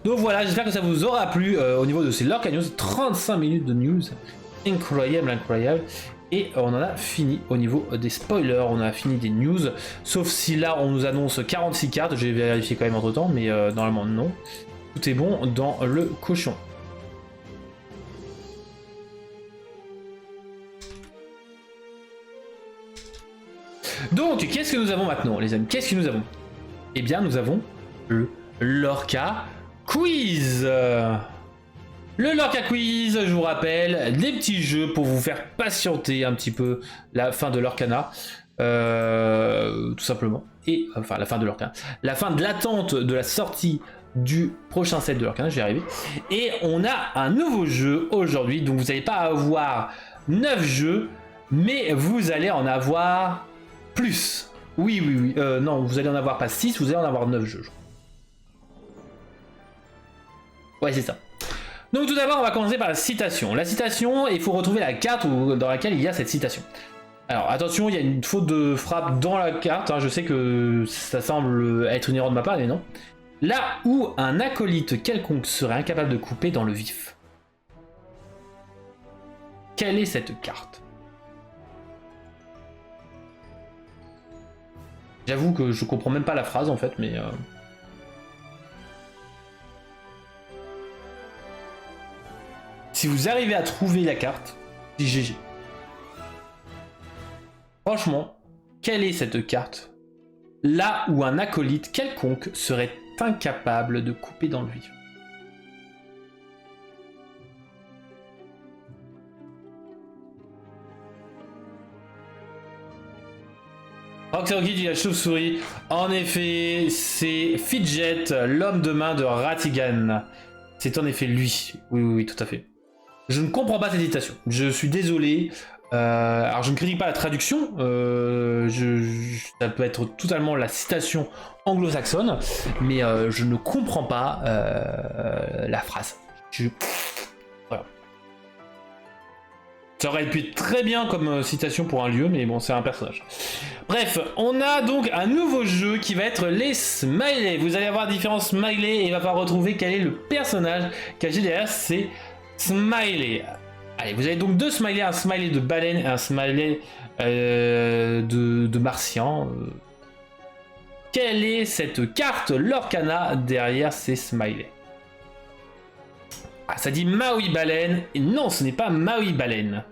Donc voilà, j'espère que ça vous aura plu au niveau de ces Lorca News. 35 minutes de news. Incroyable. Et on en a fini au niveau des spoilers. On a fini des news. Sauf si là, on nous annonce 46 cartes. Je vais vérifier quand même entre temps, mais normalement, non. Tout est bon dans le cochon. Donc, qu'est-ce que nous avons maintenant, les amis? Qu'est-ce que nous avons? Eh bien, nous avons le Lorca quiz. Le Lorca Quiz, je vous rappelle, des petits jeux pour vous faire patienter un petit peu la fin de l'Orcana. Tout simplement. Et enfin la fin de l'Orcana. La fin de l'attente de la sortie du prochain set de l'Orcana, j'y arrivé. Et on a un nouveau jeu aujourd'hui, donc vous n'allez pas avoir 9 jeux, mais vous allez en avoir plus. Oui, oui, oui. Non, vous allez en avoir pas 6, vous allez en avoir 9 jeux. Ouais, c'est ça. Donc tout d'abord, on va commencer par la citation. La citation, il faut retrouver la carte dans laquelle il y a cette citation. Alors attention, il y a une faute de frappe dans la carte, hein. Je sais que ça semble être une erreur de ma part, mais non. Là où un acolyte quelconque serait incapable de couper dans le vif. Quelle est cette carte? J'avoue que je comprends même pas la phrase en fait, mais... Si vous arrivez à trouver la carte, c'est GG. Franchement, quelle est cette carte? Là où un acolyte quelconque serait incapable de couper dans le vif. Roxy dit la chauve-souris. En effet, c'est Fidget, l'homme de main de Ratigan. C'est en effet lui. Oui, oui, oui, tout à fait. Je ne comprends pas cette citation. Je suis désolé. Alors je ne critique pas la traduction. Ça peut être totalement la citation anglo-saxonne, mais je ne comprends pas la phrase. Voilà. Ça aurait pu être très bien comme citation pour un lieu, mais bon, c'est un personnage. Bref, on a donc un nouveau jeu qui va être les smileys. Vous allez avoir différents smileys et il va falloir retrouver quel est le personnage caché derrière ces smileys. Allez, vous avez donc deux smileys, un smiley de baleine et un smiley de martien. Quelle est cette carte Lorcana derrière ces smileys? Ah, ça dit Maui Baleine. Et non, ce n'est pas Maui Baleine.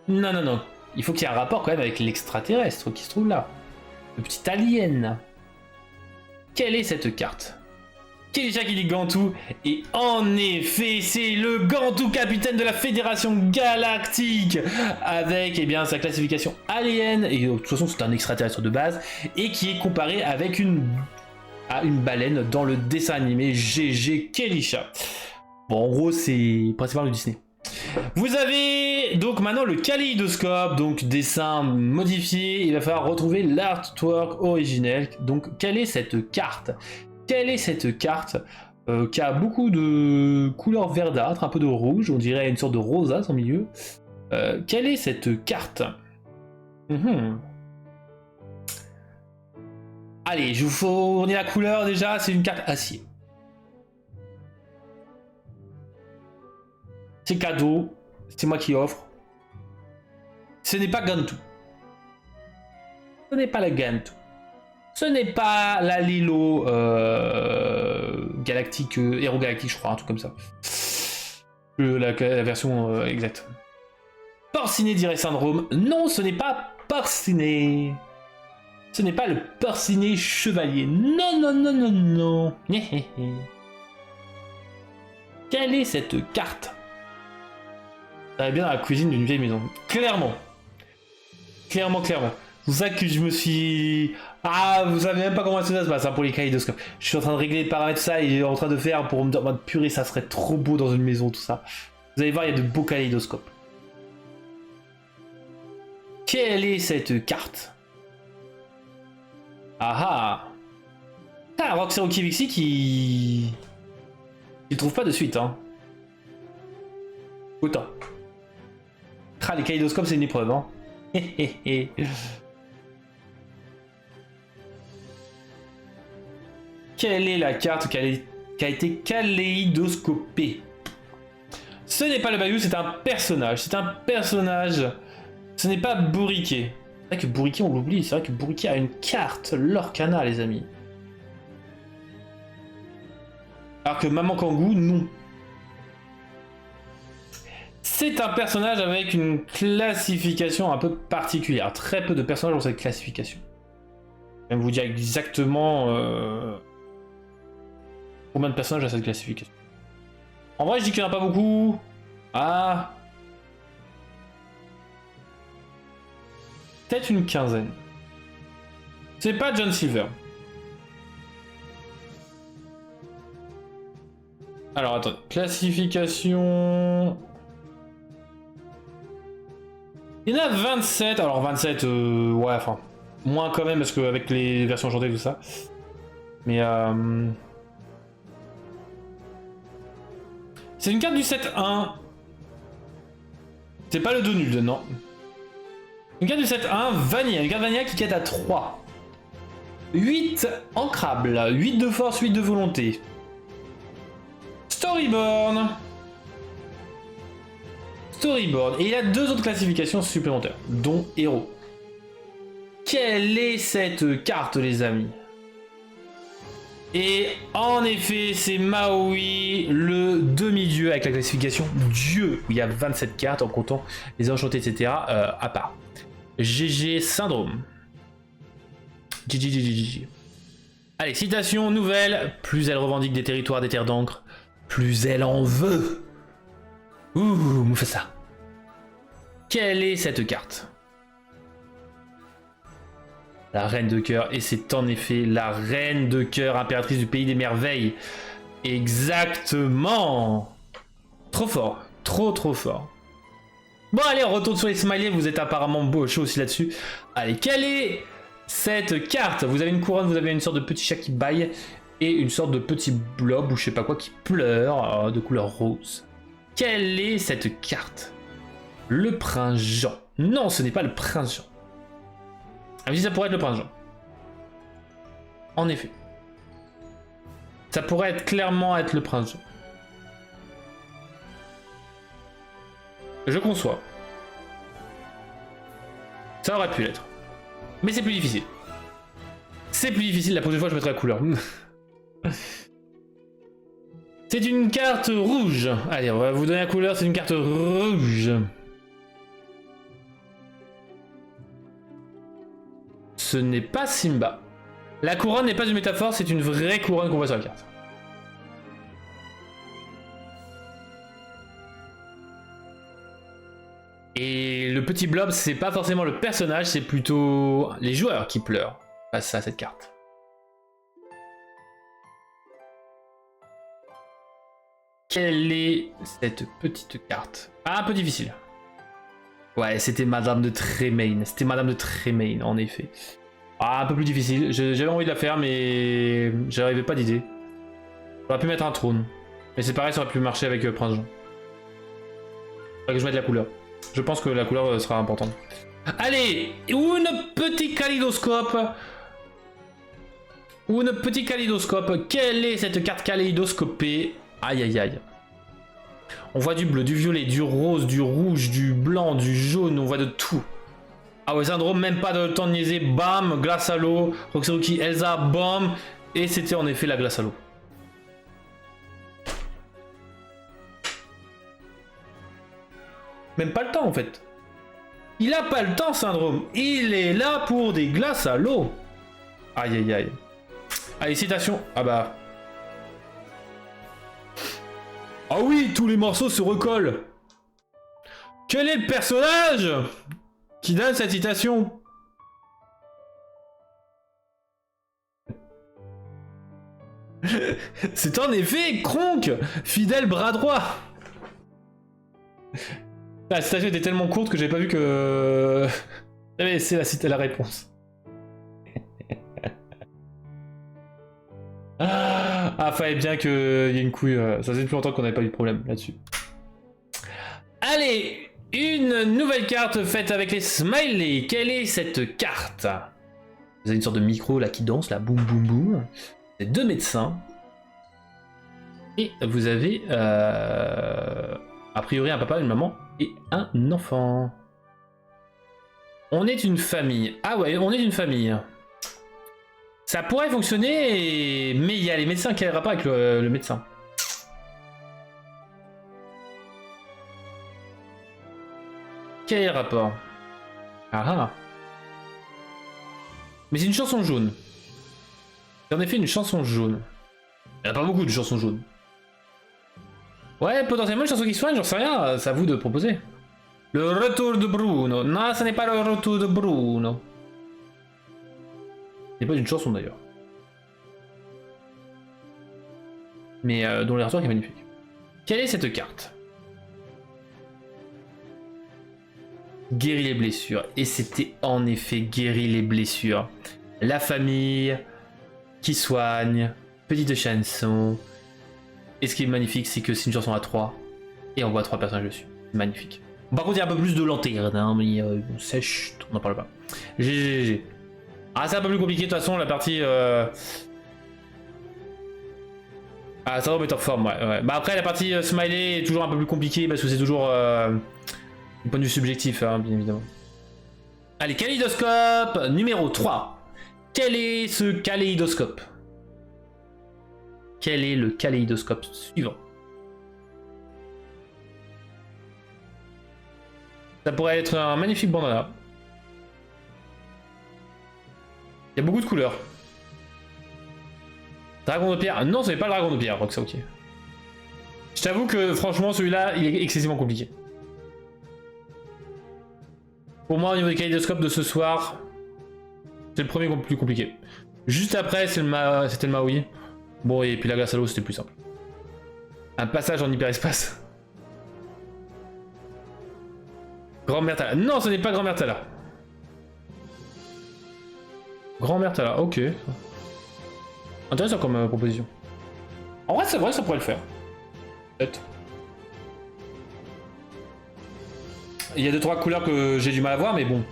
Non, non, non. Il faut qu'il y ait un rapport quand même avec l'extraterrestre qui se trouve là. Le petit alien. Quelle est cette carte? Kelisha qui dit Gantu. Et en effet, c'est le Gantu capitaine de la Fédération Galactique. Avec eh bien, sa classification alien. Et de toute façon, c'est un extraterrestre de base. Et qui est comparé avec une baleine dans le dessin animé GG Kelisha. Bon, en gros, c'est principalement du Disney. Vous avez donc maintenant le kaléidoscope, donc dessin modifié. Il va falloir retrouver l'artwork originel. Donc, quelle est cette carte? Quelle est cette carte qui a beaucoup de couleurs verdâtres, un peu de rouge, on dirait une sorte de rosace en milieu. Quelle est cette carte? Allez, je vous fournis la couleur déjà, c'est une carte acier. C'est cadeau, c'est moi qui offre. Ce n'est pas Gantu. Ce n'est pas la Gantu. Ce n'est pas la Lilo Galactique, Héros Galactique, je crois, un truc comme ça. La version exacte. Porciné dirait Syndrome. Non, ce n'est pas Porciné. Ce n'est pas le Porciné Chevalier. Non, non, non, non, non. Quelle est cette carte? Ça va bien dans la cuisine d'une vieille maison. Clairement. Clairement, clairement. C'est ça que je me suis... Ah, vous savez même pas comment ça se passe hein, pour les kaléidoscopes. Je suis en train de régler les paramètres ça et en train de faire pour me dire, purée, ça serait trop beau dans une maison, tout ça. Vous allez voir, il y a de beaux kaléidoscopes. Quelle est cette carte? Ah ah. Ah, Roxy Vixie qui... Il trouve pas de suite, hein. Autant. Ah, les kaléidoscopes, c'est une épreuve, hein. Quelle est la carte qui a été kaléidoscopée? Ce n'est pas le Bayou, c'est un personnage. C'est un personnage. Ce n'est pas Bourriquet. C'est vrai que Bourriquet, on l'oublie. C'est vrai que Bourriquet a une carte Lorcana, les amis. Alors que Maman Kangou, non. C'est un personnage avec une classification un peu particulière. Très peu de personnages ont cette classification. Je vais vous dire exactement... Combien de personnages à cette classification? En vrai, je dis qu'il n'y en a pas beaucoup. Ah. Peut-être une quinzaine. C'est pas John Silver. Alors attends, classification... Il y en a 27, alors 27, ouais, enfin, moins quand même, parce qu'avec les versions chantées et tout ça. Mais c'est une carte du 7-1. C'est pas le 2 nul, non. Une carte du 7-1, Vanilla, une carte Vanilla qui quête à 3. 8 ancrable, 8 de force, 8 de volonté. Storyborn. Storyboard. Et il y a 2 autres classifications supplémentaires, dont héros. Quelle est cette carte, les amis? Et en effet, c'est Maui, le demi-dieu avec la classification dieu, où il y a 27 cartes en comptant les enchantés, etc. À part. GG Syndrome. GG. Allez, citation nouvelle. Plus elle revendique des territoires des terres d'encre, plus elle en veut. Ouh, Mufasa. Quelle est cette carte? La reine de cœur, et c'est en effet la reine de cœur, impératrice du pays des merveilles. Exactement. Trop fort, trop fort. Bon allez, on retourne sur les smileys, vous êtes apparemment beau chaud aussi là-dessus. Allez, quelle est cette carte? Vous avez une couronne, vous avez une sorte de petit chat qui baille, et une sorte de petit blob, ou je sais pas quoi, qui pleure, de couleur rose. Quelle est cette carte? Le prince Jean. Non, ce n'est pas le prince Jean. Ah oui, ça pourrait être le prince Jean. En effet. Ça pourrait être clairement être le prince Jean. Je conçois. Ça aurait pu l'être. Mais c'est plus difficile. C'est plus difficile, la prochaine fois je mettrai la couleur. C'est une carte rouge. Allez, on va vous donner la couleur, c'est une carte rouge. Ce n'est pas Simba. La couronne n'est pas une métaphore, c'est une vraie couronne qu'on voit sur la carte. Et le petit blob, c'est pas forcément le personnage, c'est plutôt les joueurs qui pleurent face à cette carte. Quelle est cette petite carte? Ah, un peu difficile. Ouais, c'était Madame de Tremaine. C'était Madame de Tremaine, en effet. Ah, un peu plus difficile. J'avais envie de la faire, mais j'arrivais pas d'idée. J'aurais pu mettre un trône. Mais c'est pareil, ça aurait pu marcher avec Prince Jean. Faudrait que je mette la couleur. Je pense que la couleur sera importante. Allez, une petite kaléidoscope. Une petite kaléidoscope. Quelle est cette carte kaléidoscopée? Aïe aïe aïe. On voit du bleu, du violet, du rose, du rouge, du blanc, du jaune, on voit de tout. Ah ouais, Syndrome, même pas de temps de niaiser, bam, glace à l'eau, Roxaruki, Elsa, bam, et c'était en effet la glace à l'eau. Même pas le temps en fait. Il a pas le temps, Syndrome, il est là pour des glaces à l'eau. Aïe aïe aïe. Allez, citation, ah bah... Ah oui, tous les morceaux se recollent. Quel est le personnage qui donne cette citation? C'est en effet Kronk, fidèle bras droit. La citation était tellement courte que j'avais pas vu que... J'avais laissé la réponse. Ah, fallait bien qu'il y ait une couille. Ça faisait plus longtemps qu'on n'avait pas eu de problème là-dessus. Allez, une nouvelle carte faite avec les smileys. Quelle est cette carte? Vous avez une sorte de micro là qui danse, là, boum boum boum. C'est 2 médecins. Et vous avez a priori un papa, une maman et un enfant. On est une famille. Ah ouais, on est une famille. Ça pourrait fonctionner, mais il y a les médecins. Quel rapport avec le médecin? Quel est le rapport? Ah ah. Mais c'est une chanson jaune. C'est en effet une chanson jaune. Il n'y a pas beaucoup de chansons jaunes. Ouais, potentiellement une chanson qui soigne, j'en sais rien, c'est à vous de proposer. Le retour de Bruno. Non, ce n'est pas le retour de Bruno. C'est pas une chanson d'ailleurs. Mais dont l'artwork est magnifique. Quelle est cette carte? Guérit les blessures. Et c'était en effet guérit les blessures. La famille qui soigne. Petite chanson. Et ce qui est magnifique, c'est que c'est une chanson à 3. Et on voit 3 personnages dessus. Magnifique. Par contre, il y a un peu plus de lanterne, hein, mais sèche, on n'en parle pas. GGG. Ah, c'est un peu plus compliqué, de toute façon, la partie... Ah, ça va mettre en forme, ouais. Bah après, la partie smiley est toujours un peu plus compliquée, parce que c'est toujours... du point de vue subjectif, hein, bien évidemment. Allez, kaléidoscope numéro 3. Quel est ce kaléidoscope? Quel est le kaléidoscope suivant? Ça pourrait être un magnifique bandana. Il y a beaucoup de couleurs. Dragon de pierre. Non, ce n'est pas le dragon de pierre, donc c'est ok. Je t'avoue que franchement, celui-là, il est excessivement compliqué. Pour moi, au niveau des kaléidoscopes de ce soir, c'est le premier plus compliqué. Juste après, c'était le Maui. Bon, et puis la glace à l'eau, c'était plus simple. Un passage en hyperespace. Grand-mère Tala. Non, ce n'est pas Grand-mère Tala. Grand-mère Tala, ok. Intéressant comme proposition. En vrai, c'est vrai que ça pourrait le faire. Peut-être. Il y a 2-3 couleurs que j'ai du mal à voir, mais bon.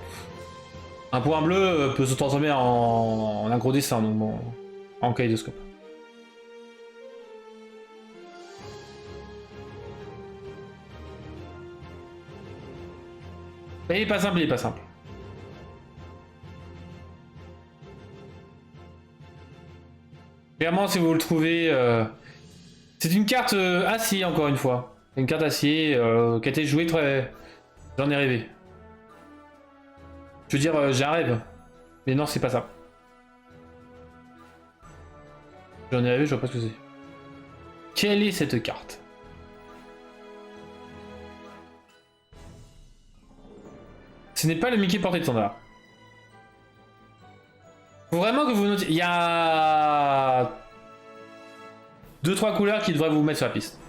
Un point bleu peut se transformer en un gros dessin, donc bon. En kaléidoscope. Il est pas simple, il est pas simple. Clairement, si vous le trouvez... C'est une carte acier, encore une fois. Une carte acier qui a été jouée très... J'en ai rêvé. Je veux dire, j'ai un rêve. Mais non, c'est pas ça. J'en ai rêvé, je vois pas ce que c'est. Quelle est cette carte? Ce n'est pas le Mickey porte-étendard. Faut vraiment que vous notiez. Il y a 2-3 couleurs qui devraient vous mettre sur la piste.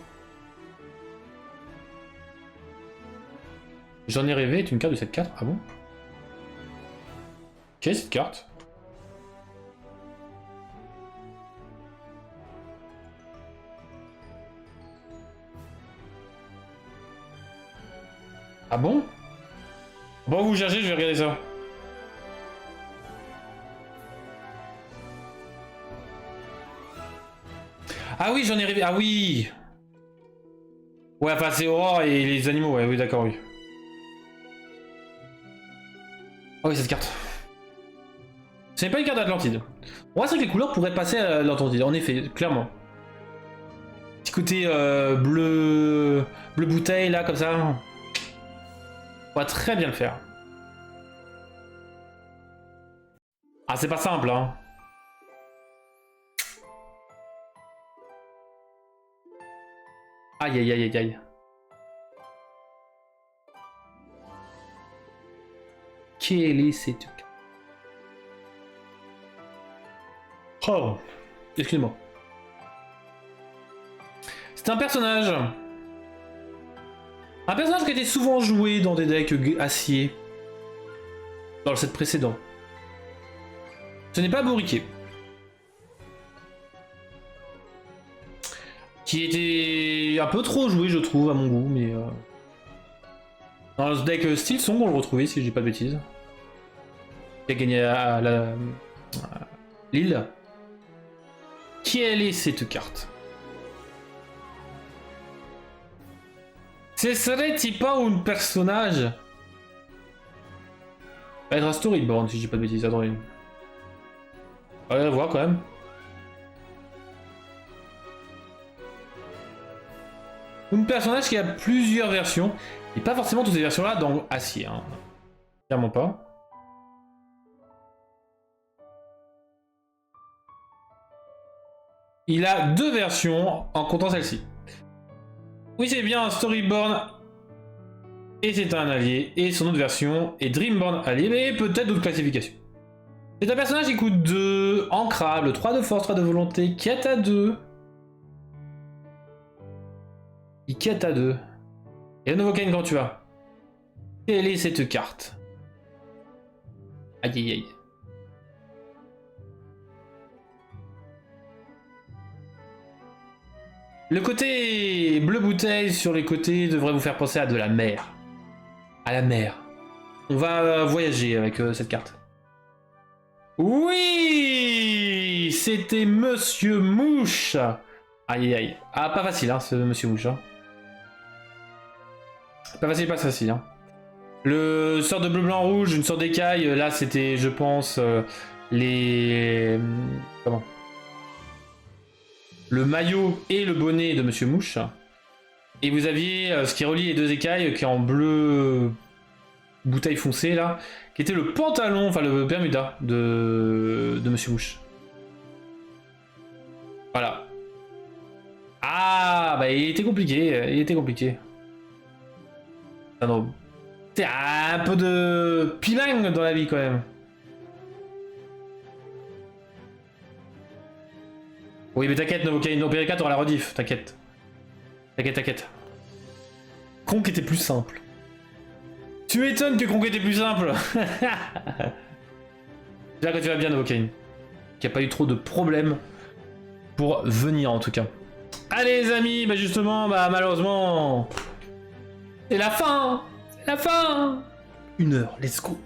J'en ai rêvé est une carte de cette carte. Ah bon? Quelle est cette carte? Ah bon? Bon, vous cherchez, je vais regarder ça. Ah oui, j'en ai rêvé. Ah oui. Ouais, enfin, c'est Aurore et les animaux. Ouais, oui, d'accord, oui. Ah oui, cette carte. Ce n'est pas une carte d'Atlantide. On voit ça que les couleurs pourraient passer à l'Atlantide, en effet, clairement. Petit côté bleu bouteille, là, comme ça. On va très bien le faire. Ah, c'est pas simple, hein. Aïe, aïe, aïe, aïe, aïe. Quelle est cette carte? Oh, excuse-moi. C'est un personnage. Un personnage qui a été souvent joué dans des decks acier. Dans le set précédent. Ce n'est pas Bourriquet. Qui était un peu trop joué, je trouve, à mon goût, mais... Dans le deck Steel Song, on le retrouvait, si je dis pas de bêtises. Qui a gagné à Lille. Quelle est cette carte? Ce serait-il pas un personnage? Ça va être un storyboard, si je dis pas de bêtises, attendez. On va voir quand même. Un personnage qui a plusieurs versions, et pas forcément toutes ces versions-là dans Acier. Hein. Clairement pas. Il a 2 versions en comptant celle-ci. Oui, c'est bien Storyborn. Et c'est un allié. Et son autre version est Dreamborn allié. Mais peut-être d'autres classifications. C'est un personnage qui coûte 2. Ancrable. 3 de force, 3 de volonté. Quête à 2. Quête à 2. Et un nouveau Kane quand tu vas. Quelle est cette carte? Aïe aïe aïe. Le côté bleu bouteille sur les côtés devrait vous faire penser à de la mer. À la mer. On va voyager avec cette carte. Oui, c'était Monsieur Mouche. Aïe aïe. Ah, pas facile, hein, ce Monsieur Mouche. Hein. Pas facile, hein. Le sort de bleu, blanc, rouge, une sorte d'écaille. Là, c'était, je pense, les... Comment? Le maillot et le bonnet de Monsieur Mouche. Et vous aviez ce qui relie les 2 écailles, qui est en bleu bouteille foncée, là, qui était le pantalon, enfin le Bermuda de Monsieur Mouche. Voilà. Ah, bah il était compliqué. C'est un peu de pilang dans la vie quand même. Oui, mais t'inquiète, Novocaine, Operica, t'auras la rediff, t'inquiète. T'inquiète. Kronk était plus simple. Tu m'étonnes que Kronk était plus simple. Là, quand tu vas bien, Novocaine. Qu'il n'y a pas eu trop de problèmes pour venir, en tout cas. Allez, les amis, bah justement, bah malheureusement... C'est la fin. 1 heure, let's go.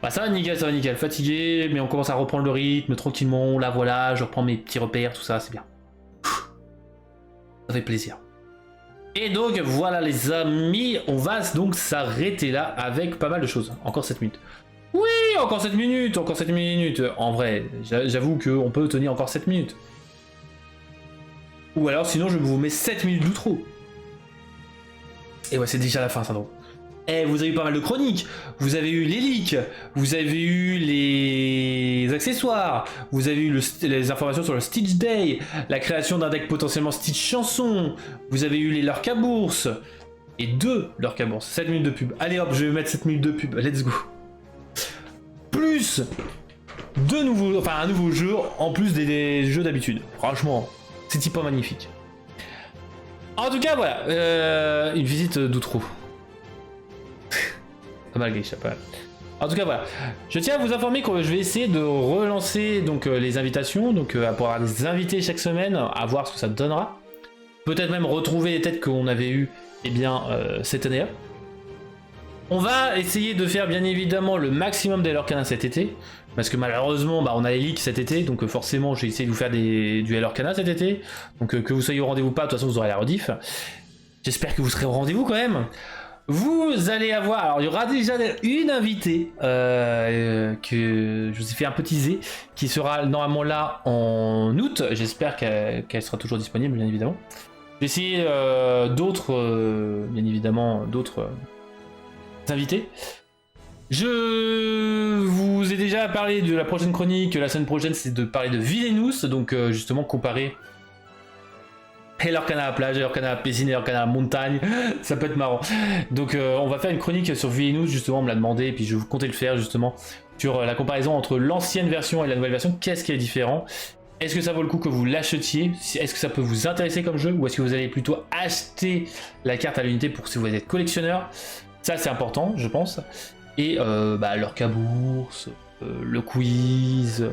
Bah ça va nickel, fatigué, mais on commence à reprendre le rythme tranquillement, là voilà, je reprends mes petits repères, tout ça, c'est bien. Ça fait plaisir. Et donc voilà les amis, on va donc s'arrêter là avec pas mal de choses. Encore 7 minutes. Oui, encore 7 minutes. En vrai, j'avoue qu'on peut tenir encore 7 minutes. Ou alors sinon je vous mets 7 minutes d'outro. Et ouais, c'est déjà la fin ça donc. Eh, vous avez eu pas mal de chroniques, vous avez eu les leaks, vous avez eu les accessoires, vous avez eu les informations sur le Stitch Day, la création d'un deck potentiellement Stitch chanson, vous avez eu les lurks à bourse, et 2 lurks à bourse, 7 minutes de pub. Allez hop, je vais mettre 7 minutes de pub, let's go. Plus un nouveau jeu, en plus des jeux d'habitude. Franchement, c'est pas magnifique. En tout cas, voilà, une visite d'outro. Pas mal, Geisha, pas mal. En tout cas, voilà. Je tiens à vous informer que je vais essayer de relancer donc, les invitations, donc pour avoir des invités chaque semaine, à voir ce que ça donnera. Peut-être même retrouver les têtes qu'on avait eues cette année-là. On va essayer de faire bien évidemment le maximum des Lorcana cet été, parce que malheureusement on a les leaks cet été, donc forcément je vais essayer de vous faire du Lorcana cet été, donc que vous soyez au rendez-vous pas, de toute façon vous aurez la rediff. J'espère que vous serez au rendez-vous quand même. Vous allez avoir, alors il y aura déjà une invitée que je vous ai fait un peu teaser, qui sera normalement là en août, j'espère qu'elle sera toujours disponible bien évidemment. Je vais essayer d'autres, bien évidemment, d'autres invités. Je vous ai déjà parlé de la prochaine chronique, la semaine prochaine c'est de parler de Villainous, donc justement comparer Lorcana à plage, Lorcana à piscine, Lorcana à montagne, ça peut être marrant. Donc on va faire une chronique sur Villainous, justement, on me l'a demandé, et puis je vous comptais le faire justement, sur la comparaison entre l'ancienne version et la nouvelle version, qu'est-ce qui est différent. Est-ce que ça vaut le coup que vous l'achetiez? Est-ce que ça peut vous intéresser comme jeu? Ou est-ce que vous allez plutôt acheter la carte à l'unité pour si vous êtes collectionneur? Ça c'est important, je pense. Et Lurk à bourse, le quiz,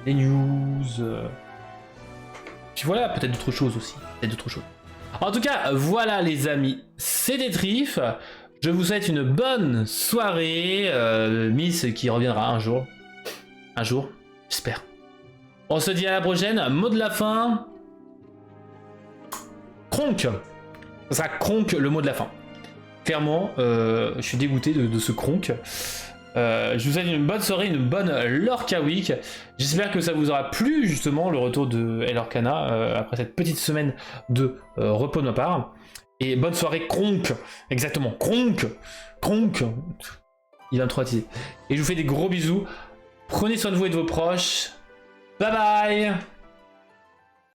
les news... Puis voilà, peut-être d'autres choses aussi. En tout cas, voilà les amis, c'était Trif. Je vous souhaite une bonne soirée. Miss qui reviendra un jour. J'espère. On se dit à la prochaine. Mot de la fin. Kronk. Ça sera Kronk le mot de la fin. Clairement, je suis dégoûté de ce Kronk. Je vous souhaite une bonne soirée, une bonne Lorca Week. J'espère que ça vous aura plu justement le retour de Lorcana après cette petite semaine de repos de ma part. Et bonne soirée Kronk. Exactement, Kronk. Il va me traumatiser. Et je vous fais des gros bisous. Prenez soin de vous et de vos proches. Bye bye.